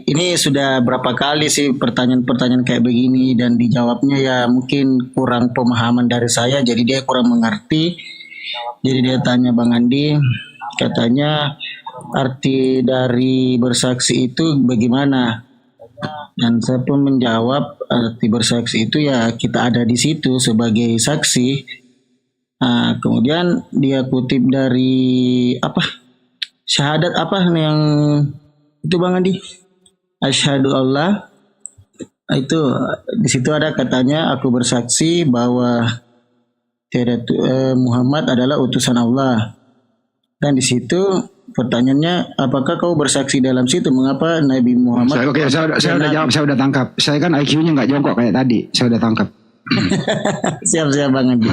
ini sudah berapa kali sih pertanyaan-pertanyaan kayak begini dan dijawabnya ya mungkin kurang pemahaman dari saya, jadi dia kurang mengerti. Jadi dia tanya Bang Andi, katanya arti dari bersaksi itu bagaimana? Dan saya pun menjawab arti bersaksi itu ya kita ada di situ sebagai saksi. Nah, kemudian dia kutip dari syahadat yang itu Bang Andi, asyhadu Allah, itu di situ ada katanya aku bersaksi bahwa Muhammad adalah utusan Allah. Dan di situ pertanyaannya, apakah kau bersaksi dalam situ mengapa Nabi Muhammad? Saya udah jawab, saya udah tangkap. Saya kan IQ-nya nggak jongkok kayak tadi. Saya udah tangkap. Siap-siap Bang Andi.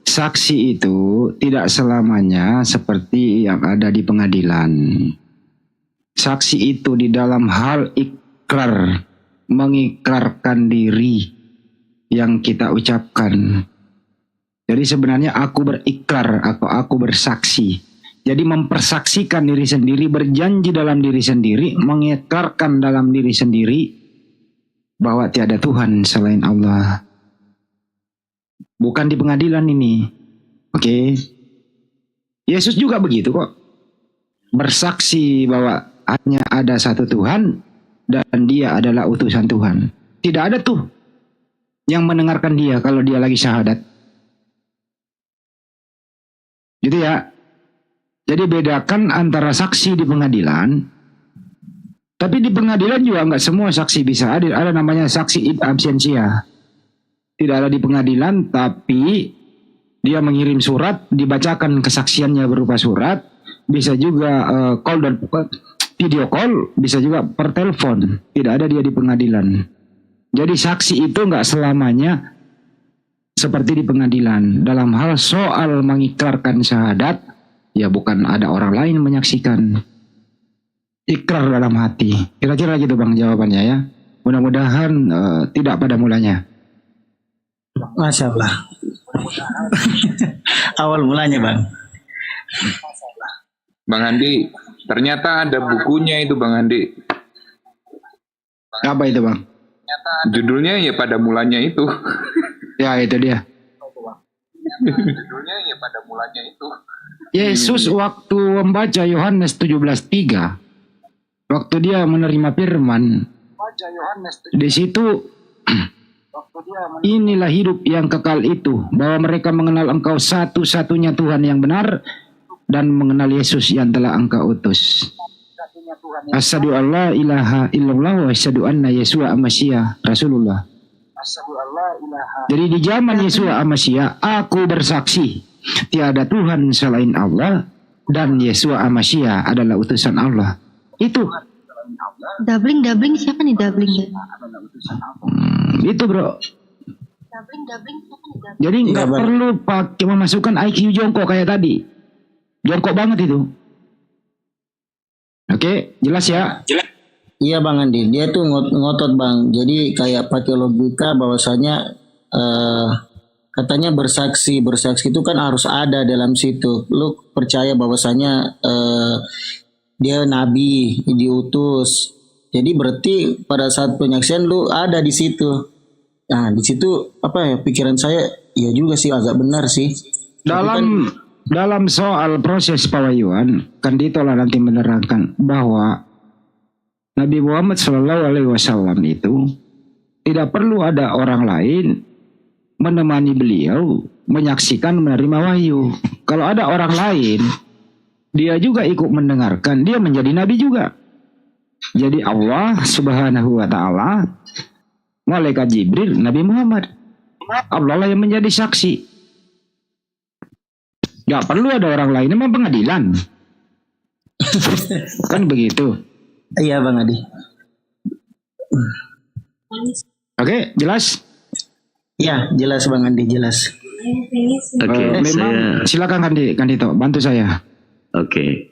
Saksi itu tidak selamanya seperti yang ada di pengadilan. Saksi itu di dalam hal ikrar, mengikrarkan diri yang kita ucapkan. Jadi sebenarnya aku berikrar atau aku bersaksi. Jadi mempersaksikan diri sendiri, berjanji dalam diri sendiri, mengikrarkan dalam diri sendiri bahwa tiada Tuhan selain Allah. Bukan di pengadilan ini. Oke. Yesus juga begitu kok. Bersaksi bahwa hanya ada satu Tuhan dan dia adalah utusan Tuhan. Tidak ada tuh yang mendengarkan dia kalau dia lagi syahadat. Gitu ya. Jadi bedakan antara saksi di pengadilan. Tapi di pengadilan juga nggak semua saksi bisa hadir. Ada namanya saksi id absentia. Tidak ada di pengadilan, tapi dia mengirim surat, dibacakan kesaksiannya berupa surat. Bisa juga call dan video call, bisa juga per telepon. Tidak ada dia di pengadilan. Jadi saksi itu nggak selamanya seperti di pengadilan. Dalam hal soal mengikrarkan syahadat, ya bukan ada orang lain menyaksikan. Ikrar dalam hati. Kira-kira gitu Bang jawabannya ya. Mudah-mudahan tidak pada mulanya. Masya Allah. Awal mulanya Bang. Bang Andi, ternyata ada bukunya itu Bang Andi. Apa itu Bang? Judulnya ya pada mulanya itu. Ya itu dia. Judulnya ya pada mulanya itu. Yesus waktu membaca Yohanes 17:3, waktu dia menerima firman, di situ inilah hidup yang kekal itu, bahwa mereka mengenal engkau satu-satunya Tuhan yang benar dan mengenal Yesus yang telah engkau utus. Asyhadu alla ilaha illallah wa asyhadu anna Yesua Masya Rasulullah. Jadi di zaman Yesua Masya, aku bersaksi tiada Tuhan selain Allah dan Yesua Masya adalah utusan Allah. Itu. Doubling siapa nih doubling? Itu bro. Doubling siapa nih doubling? Jadi nggak perlu pakai memasukkan IQ jongkok kayak tadi. Jongkok banget itu. Oke, jelas ya? Iya Bang Andi, dia tuh ngotot Bang. Jadi kayak pakai logika bahwasanya katanya bersaksi itu kan harus ada dalam situ. Lu percaya bahwasanya dia nabi, diutus. Jadi berarti pada saat penyaksian lu ada di situ. Nah, di situ pikiran saya ya juga sih agak benar sih. Dalam soal proses pewahyuan, kan ditolah nanti menerangkan bahwa Nabi Muhammad SAW itu tidak perlu ada orang lain menemani beliau menyaksikan menerima wahyu. Kalau ada orang lain, dia juga ikut mendengarkan, dia menjadi nabi juga. Jadi Allah Subhanahu wa taala, malaikat Jibril, Nabi Muhammad. Allah lah yang menjadi saksi. Gak perlu ada orang lain, memang pengadilan. Kan begitu. Iya Bang Adi. Oke, jelas? Ya, jelas Bang Andi, jelas. Memang silakan Kandito, bantu saya. Oke.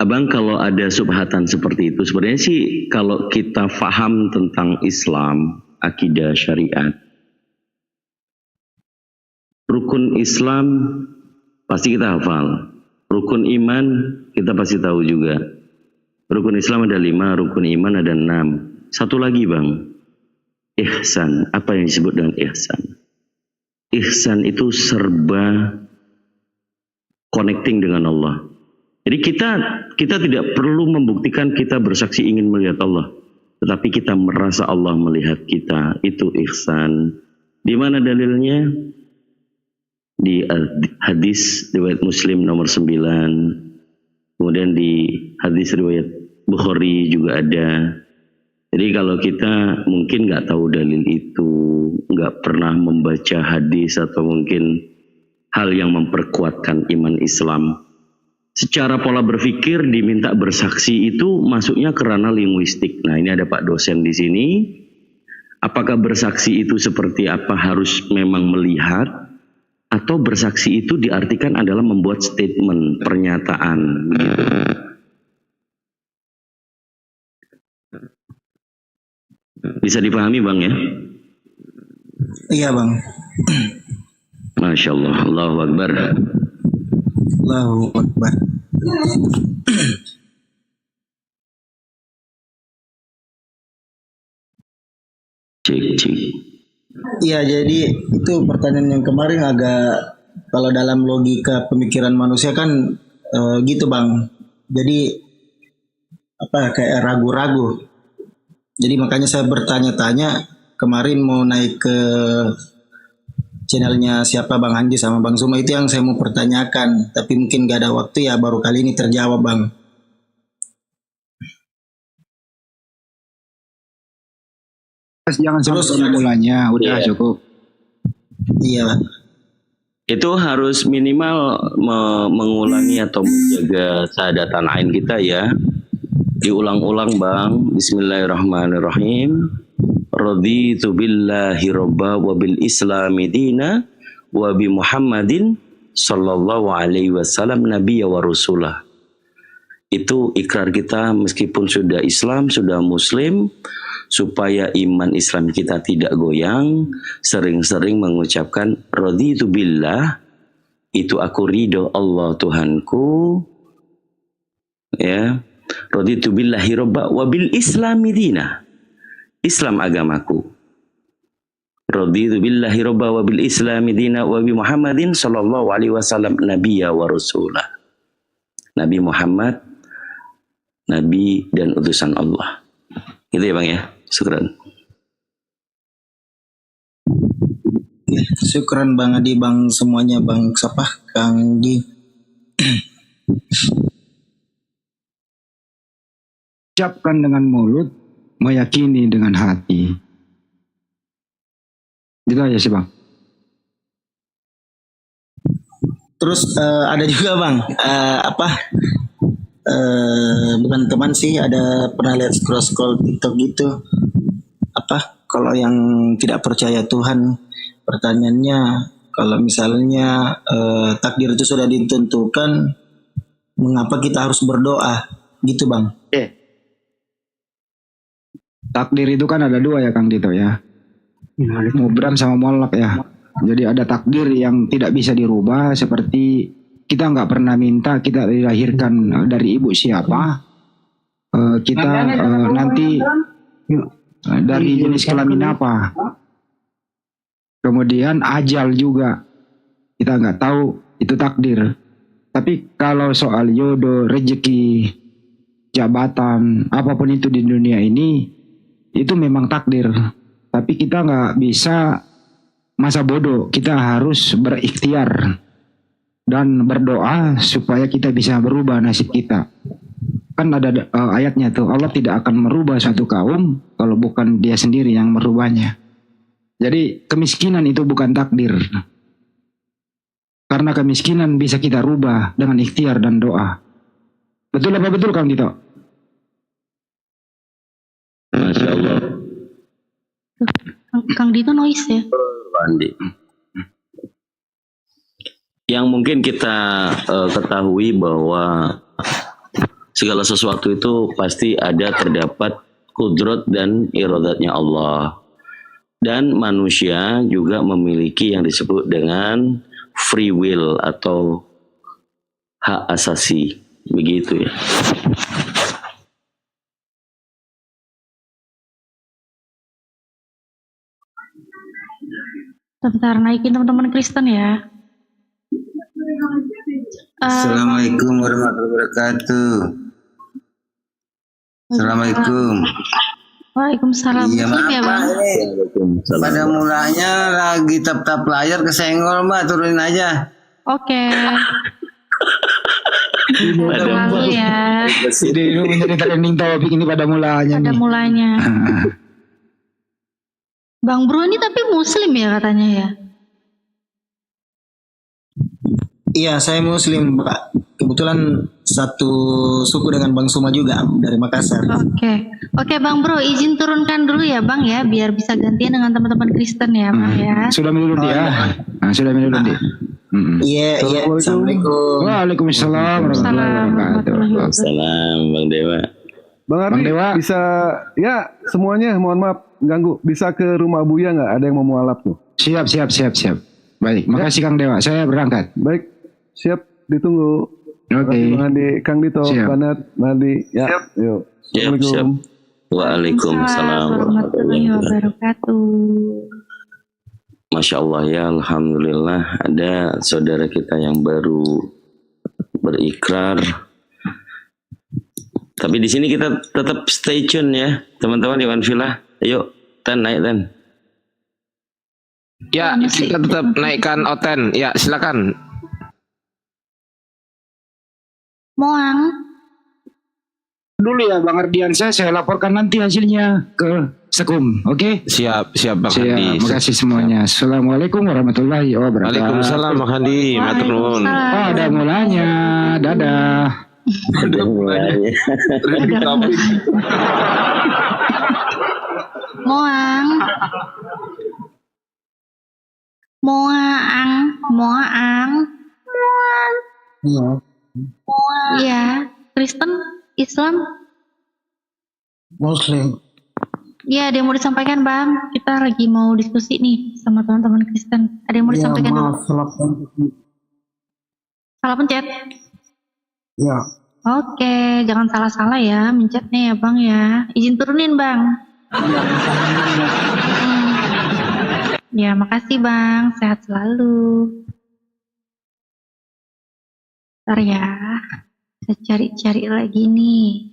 Abang, kalau ada subhatan seperti itu, sebenarnya sih kalau kita faham tentang Islam, akidah syariat, rukun Islam pasti kita hafal, rukun iman kita pasti tahu juga. Rukun Islam ada 5, rukun iman ada 6. Satu lagi Bang, ihsan. Apa yang disebut dengan ihsan? Ihsan itu serba connecting dengan Allah. Jadi kita tidak perlu membuktikan kita bersaksi ingin melihat Allah, tetapi kita merasa Allah melihat kita. Itu ihsan. Di mana dalilnya? Di hadis riwayat Muslim nomor 9. Kemudian di hadis riwayat Bukhari juga ada. Jadi kalau kita mungkin nggak tahu dalil itu, nggak pernah membaca hadis atau mungkin hal yang memperkuatkan iman Islam, secara pola berpikir diminta bersaksi itu masuknya ke ranah linguistik. Nah, ini ada Pak dosen di sini. Apakah bersaksi itu seperti apa? Harus memang melihat, atau bersaksi itu diartikan adalah membuat statement, pernyataan gitu. Bisa dipahami Bang ya? Iya Bang. Masya Allah, Allahu Akbar. Allahu Akbar. Cek. Iya, jadi itu pertanyaan yang kemarin agak, kalau dalam logika pemikiran manusia kan gitu Bang. Jadi apa, kayak ragu-ragu. Jadi makanya saya bertanya-tanya kemarin mau naik ke channelnya siapa Bang Andi sama Bang Zuma, itu yang saya mau pertanyakan. Tapi mungkin gak ada waktu ya, baru kali ini terjawab Bang. Jangan Terus sampai mulanya, udah Iya. cukup. iya, Itu harus minimal mengulangi atau menjaga sahadatan ain kita ya. Diulang-ulang Bang. Bismillahirrahmanirrahim. Raditu billahi robba wa bil islami dina wa bi Muhammadin sallallahu alaihi wasallam nabiyya wa rasulah. Itu ikrar kita meskipun sudah Islam, sudah Muslim, supaya iman Islam kita tidak goyang, sering-sering mengucapkan raditu billah, itu aku ridho Allah Tuhanku, ya. Raditu billahi robba wa bil islami dina, Islam agamaku. Raditu billahi robba wa bil islami dina wa bi Muhammadin sallallahu alaihi wasallam nabiyya wa rasulah. Nabi Muhammad, nabi dan utusan Allah. Gitu ya Bang ya. Syukran. syukran Bang Adi, Bang semuanya, Bang siapa? Kang Di. Ucapkan dengan mulut, meyakini dengan hati. Gitu aja sih Bang. Terus ada juga Bang, bukan teman sih, ada pernah lihat scroll TikTok gitu. Kalau yang tidak percaya Tuhan, pertanyaannya, kalau misalnya takdir itu sudah ditentukan, mengapa kita harus berdoa? Gitu Bang. Takdir itu kan ada dua ya Kang Dito ya. Mubram sama muallak ya. Jadi ada takdir yang tidak bisa dirubah, seperti kita nggak pernah minta kita dilahirkan dari ibu siapa, kita nanti dari jenis kelamin apa, kemudian ajal juga kita nggak tahu, itu takdir. Tapi kalau soal jodoh, rezeki, jabatan, apapun itu di dunia ini, itu memang takdir. Tapi kita nggak bisa masa bodoh, kita harus berikhtiar dan berdoa supaya kita bisa berubah nasib kita. Kan ada ayatnya tuh, Allah tidak akan merubah suatu kaum kalau bukan dia sendiri yang merubahnya. Jadi kemiskinan itu bukan takdir, karena kemiskinan bisa kita rubah dengan ikhtiar dan doa. Betul apa betul Kang Dito? Masya Allah. Kang Dito noise ya. Andi. Yang mungkin kita ketahui bahwa segala sesuatu itu pasti terdapat kudrat dan iradatnya Allah. Dan manusia juga memiliki yang disebut dengan free will atau hak asasi. Begitu ya. Sebentar, naikin teman-teman Kristen ya. Assalamualaikum warahmatullahi wabarakatuh. Assalamualaikum. Waalaikumsalam. Iya, Muslim ya, Bang? Pada mulanya lagi tap-tap layar kesenggol, Mbak, turunin aja. Oke. Selalu ya. Ini menjadi trending topik ini pada mulanya Pada nih. mulanya. Bang Bro ini tapi Muslim ya katanya ya? Iya, saya Muslim, Pak. Kebetulan satu suku dengan Bang Suma juga dari Makassar. Oke Bang Bro, izin turunkan dulu ya Bang ya, biar bisa gantian dengan teman-teman Kristen ya Bang ya. Sudah minum dulu ya. Nah, sudah minum dulu. Iya, iya. Assalamualaikum. Waalaikumsalam warahmatullahi wabarakatuh. Salam Bang Dewa. Bang Ardi, Bang Dewa. bisa ya semuanya, mohon maaf ganggu, bisa ke rumah Buya nggak? Ada yang mau mualaf tuh. Siap. Baik, makasih Kang Dewa. Saya berangkat. Baik, siap, ditunggu. Oke. Bang Andi, Kang Dito, Siap. Banat, Madi, ya, yuk. Siap. Waalaikumsalam warahmatullahi wabarakatuh. Masya Allah ya, Alhamdulillah ada saudara kita yang baru berikrar. Tapi di sini kita tetap stay tune ya, teman-teman di One Villa. Ayo, Ten naik Ten. Ya, kita tetap naikkan Oten. Ya, silakan. Moang. Dulu ya Bang Ardian, saya laporkan nanti hasilnya ke Sekum. Oke? Siap Bang Siap, Handi. makasih semuanya. Assalamualaikum warahmatullahi wabarakatuh. Waalaikumsalam Bang Handi, matur nuwun. Oh, ada mulanya. Dadah. Ada mulanya. Moang. Iya, Kristen, Islam, Muslim. Iya, ada yang mau disampaikan Bang. Kita lagi mau diskusi nih sama teman-teman Kristen. Ada yang mau disampaikan dulu? Salah pencet. Ya. Oke, jangan salah-salah ya mencetnya ya Bang ya. Izin turunin Bang. Ya, makasih Bang. Sehat selalu. Bentar ya. Saya cari-cari lagi nih.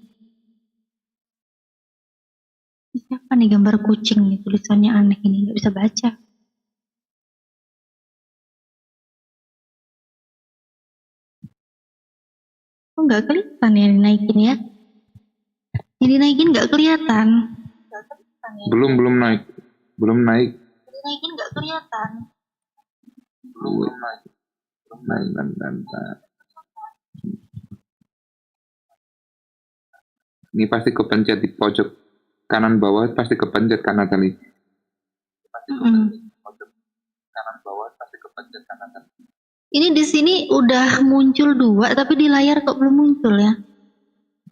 Ini siapa nih gambar kucing nih? Tulisannya aneh ini. Nggak bisa baca. Kok nggak kelihatan ya dinaikin ya? Yang dinaikin nggak kelihatan. Belum naik. Dinaikin nggak kelihatan. Belum naik. Ini pasti kepencet di pojok kanan bawah, pasti kepencet kanan kali. Ini di sini udah muncul 2, tapi di layar kok belum muncul ya?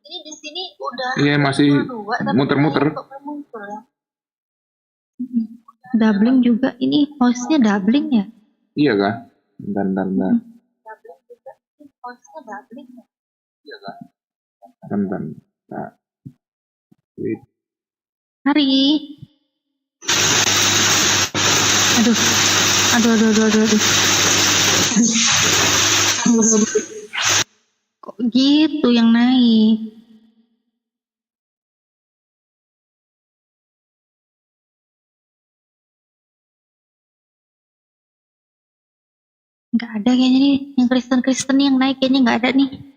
Ini di sini udah Iya, masih muncul 2, tapi muter-muter. di layar kok belum muncul ya? Doubling juga, ini hostnya doubling ya? Iya kah? Bentar. Doubling juga, ini hostnya doubling ya? Bentar. Nah. Wait. Hari. Aduh. Kok gitu yang naik? Nggak ada kayaknya nih, yang Kristen yang naik kayaknya nggak ada nih.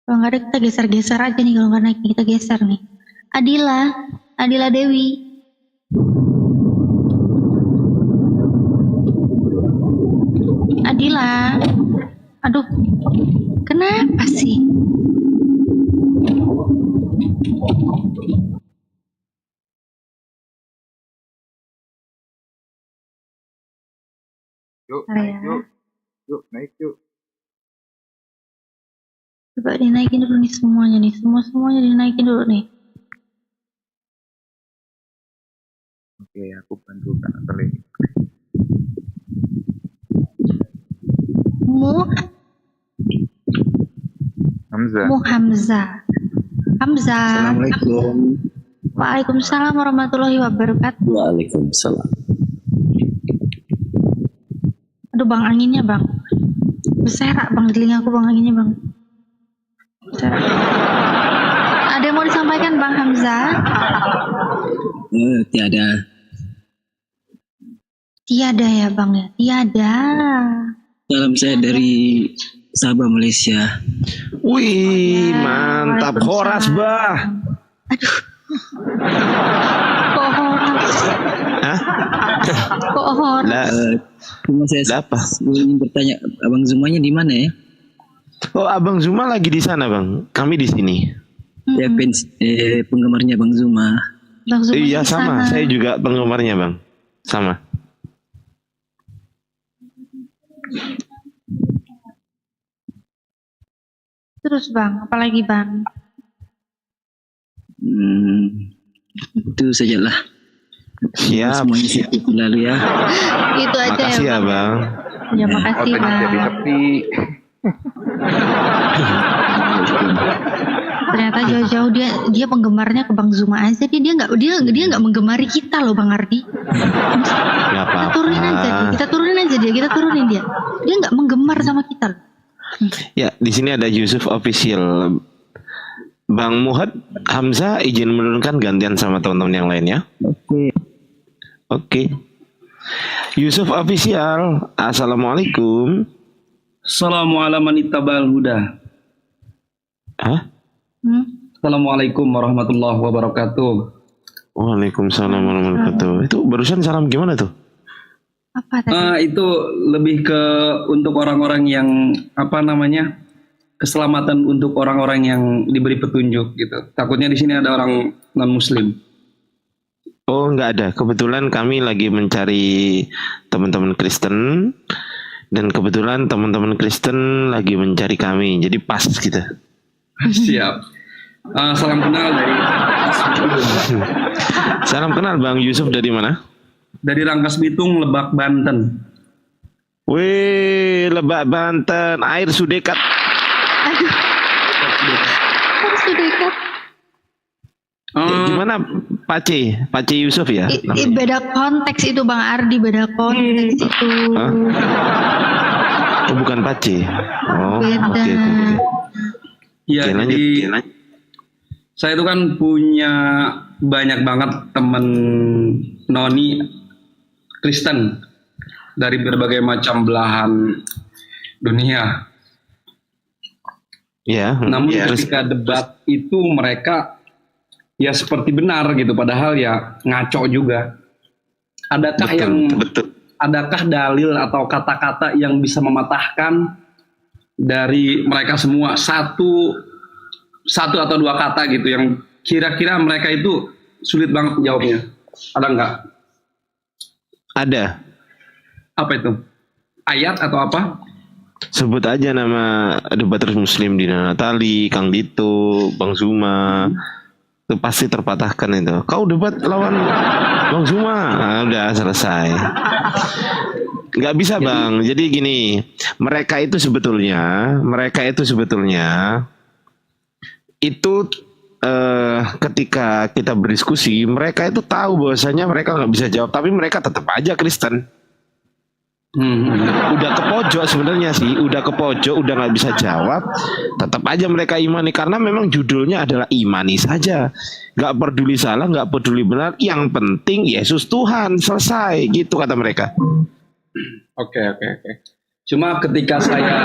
Kalau nggak ada kita geser-geser aja nih, kalau nggak naik kita geser nih. Adila Dewi. Adila. Aduh, kenapa sih? Yuk, naik yuk. Coba dinaikin dulu nih semuanya nih, semuanya dinaikin dulu nih. Oke, aku bantu Kak Natali. Hamzah. Assalamualaikum. Waalaikumsalam warahmatullahi wabarakatuh. Waalaikumsalam. Aduh Bang, anginnya Bang. Berserak bang di telingaku bang anginnya bang. Berserak. Ada yang mau disampaikan Bang Hamzah? Tiada. Tiada ya bang ya, tiada. Salam saya dari Sabah, Malaysia. Wih, mantap. Horas, bah. Aduh. Kok horas? Hah? Kok horas? Cuma saya apa? ingin bertanya, Abang Zumanya di mana ya? Oh, Abang Zuma lagi di sana, Bang. Kami di sini. Ya, penggemarnya Bang Zuma. Bang Zuma Iya, di sama. sana. Saya juga penggemarnya, Bang. Sama. Terus bang, apalagi bang? Itu sajalah. Siap. Semuanya seperti lalu ya. Itu aja Makasih ya, Bang. Ya makasih Otaknya bang. jadi sepi. Ternyata jauh-jauh dia penggemarnya ke Bang Zuma aja. Dia nggak menggemari kita loh Bang Ardi. Gak Kita apa-apa. turunin aja dia. Kita turunin dia. Dia nggak menggemar sama kita loh. Ya, di sini ada Yusuf Official. Bang Muhad Hamzah izin menurunkan gantian sama teman-teman yang lain ya. Oke. Yusuf Official. Assalamualaikum. Assalamualaikum ittabal huda. Hah? Assalamualaikum warahmatullahi wabarakatuh. Waalaikumsalam warahmatullahi wabarakatuh. Itu barusan salam gimana tuh? Apa tadi? Itu lebih ke untuk orang-orang yang keselamatan untuk orang-orang yang diberi petunjuk gitu. Takutnya di sini ada orang non muslim. Oh, nggak ada. Kebetulan kami lagi mencari teman-teman Kristen dan kebetulan teman-teman Kristen lagi mencari kami. Jadi pas gitu. Siap. Salam kenal dari Salam kenal Bang Yusuf dari mana? Dari Rangkas Bitung, Lebak, Banten. Wih, Lebak Banten, air sudekat. Harus dekat. Gimana Pace Yusuf ya? Beda konteks itu Bang Ardi, beda konteks itu. Hah? Oh, bukan Pace. Oh, Beda. oke. Iya, Oke, jadi saya itu kan punya banyak banget temen noni Kristen dari berbagai macam belahan dunia. Ya. Namun ya. ketika debat itu mereka ya seperti benar gitu, padahal ya ngaco juga. Adakah dalil atau kata-kata yang bisa mematahkan dari mereka semua satu atau dua kata gitu yang kira-kira mereka itu sulit banget jawabnya? Ada nggak? Ada. Apa itu? Ayat atau apa? Sebut aja nama debater Muslim Dina Natali, Kang Dito, Bang Zuma. Itu pasti terpatahkan itu. Kau debat lawan Bang Zuma, udah selesai. Nggak bisa Bang. Jadi gini, mereka itu sebetulnya itu ketika kita berdiskusi, mereka itu tahu bahwasanya mereka nggak bisa jawab, tapi mereka tetap aja Kristen. Udah ke pojok sebenarnya sih, udah nggak bisa jawab, tetap aja mereka imani karena memang judulnya adalah imani saja, nggak peduli salah, nggak peduli benar, yang penting Yesus Tuhan, selesai gitu kata mereka. Oke. Cuma ketika saya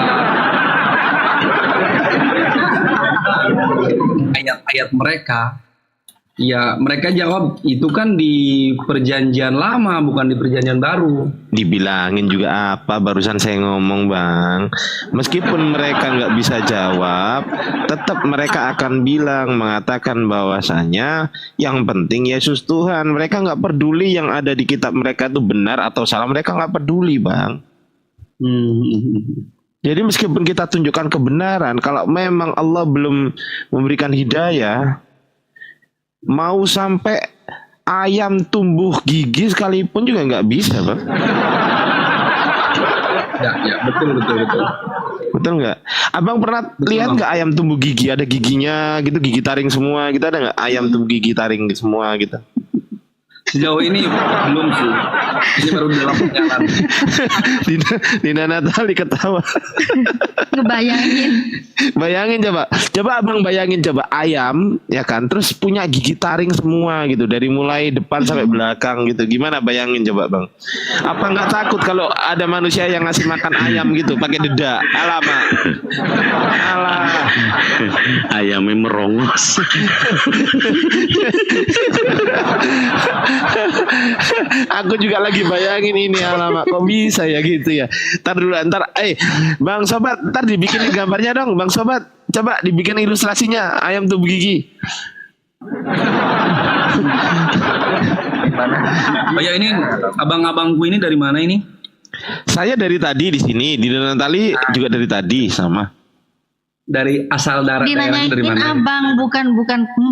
ayat-ayat mereka, ya mereka jawab itu kan di perjanjian lama bukan di perjanjian baru. Dibilangin juga apa, barusan saya ngomong Bang, meskipun mereka nggak bisa jawab, tetap mereka akan mengatakan bahwasanya yang penting Yesus Tuhan. Mereka nggak peduli yang ada di kitab mereka itu benar atau salah, mereka nggak peduli Bang. Jadi meskipun kita tunjukkan kebenaran, kalau memang Allah belum memberikan hidayah, mau sampai ayam tumbuh gigi sekalipun juga nggak bisa Bang. Ya betul. Betul nggak? Abang pernah lihat nggak ayam tumbuh gigi, ada giginya gitu, gigi taring semua gitu, ada nggak ayam tumbuh gigi taring semua gitu? Sejauh ini belum sih. Ini baru dalam perjalanan. Dina Natali ketawa. Ngebayangin. Bayangin coba abang bayangin coba ayam ya kan, terus punya gigi taring semua gitu dari mulai depan sampai belakang gitu. Gimana bayangin coba bang? Apa nggak takut kalau ada manusia yang ngasih makan ayam gitu pakai dedak? Alamak. Alah. Ayamnya merongos. Aku juga lagi bayangin ini, alamak kok bisa ya gitu ya. Ntar dulu, Bang Sobat, ntar dibikinin gambarnya dong Bang Sobat. Coba dibikin ilustrasinya ayam tubuh gigi. Oh ya, ini abang-abangku ini dari mana ini? Saya dari tadi di sini, di Natali juga dari tadi sama. Dari asal daerahnya dari Dinanyain mana? abang, bukan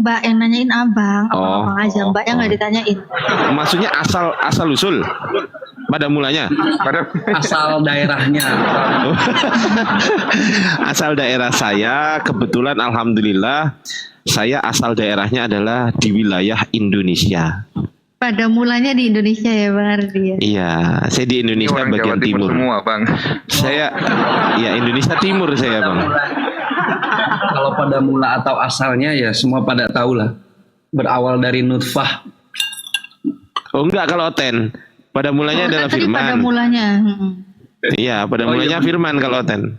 Mbak yang nanyain abang. Abang aja, Mbak yang nggak ditanyain. Maksudnya asal usul pada mulanya. Asal daerahnya. Asal daerah saya kebetulan alhamdulillah saya asal daerahnya adalah di wilayah Indonesia. Pada mulanya di Indonesia ya Bang Ardi ya? Iya, saya di Indonesia Orang bagian Jawa Timur timur. semua, Bang. Saya ya Indonesia Timur saya Bang. Kalau pada mula atau asalnya ya semua pada tahu lah. Berawal dari nutfah. Oh enggak, kalau Oten pada mulanya adalah Tadi Firman. pada mulanya. Iya, pada mulanya Firman kalau Oten.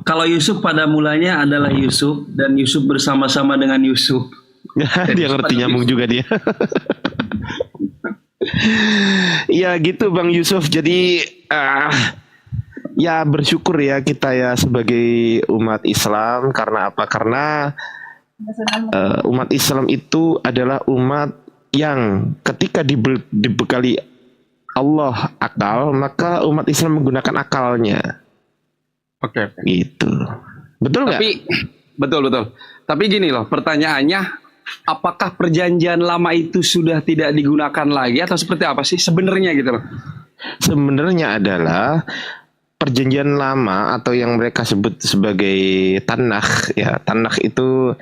Kalau Yusuf pada mulanya adalah Yusuf dan Yusuf bersama-sama dengan Yusuf. Dia ngerti nyambung juga dia. Ya gitu Bang Yusuf. Jadi ya bersyukur ya kita ya sebagai umat Islam. Karena apa? Karena umat Islam itu adalah umat yang ketika dibekali Allah akal, maka umat Islam menggunakan akalnya. Oke. Gitu. Betul nggak? Tapi betul. Tapi gini loh, pertanyaannya, apakah perjanjian lama itu sudah tidak digunakan lagi atau seperti apa sih sebenarnya gitu loh? Sebenarnya adalah perjanjian lama atau yang mereka sebut sebagai Tanakh ya. Tanakh itu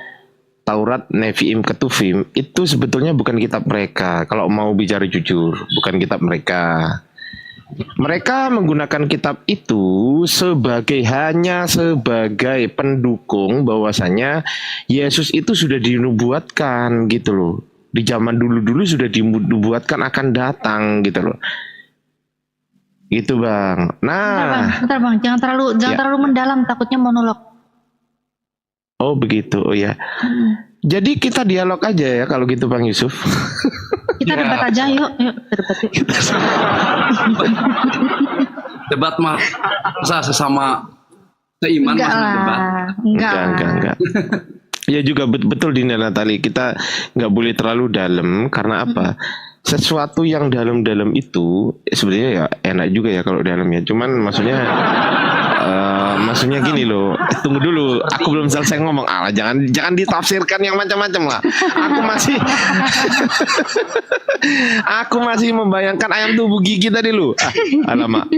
Taurat, Nevi'im, Ketuvim itu sebetulnya bukan kitab mereka. Kalau mau bicara jujur, bukan kitab mereka. Mereka menggunakan kitab itu hanya sebagai pendukung bahwasanya Yesus itu sudah dinubuatkan gitu loh. Di zaman dulu sudah dinubuatkan akan datang gitu loh. Gitu Bang. Nah, Bentar bang, jangan terlalu mendalam, takutnya monolog. Oh begitu, oh ya. Jadi kita dialog aja ya kalau gitu Bang Yusuf. Kita debat aja, yuk debat yuk. Debat mah sesama seiman Enggak masih debat. lah, Enggak. Ya juga betul Dina Natali, kita nggak boleh terlalu dalam karena apa? Sesuatu yang dalam-dalam itu sebenarnya ya enak juga ya kalau dalam ya. Cuman maksudnya gini loh. Tunggu dulu, aku belum selesai ngomong. Jangan ditafsirkan yang macam-macam lah. Aku masih membayangkan ayam tubuh gigi tadi lu. Alamak.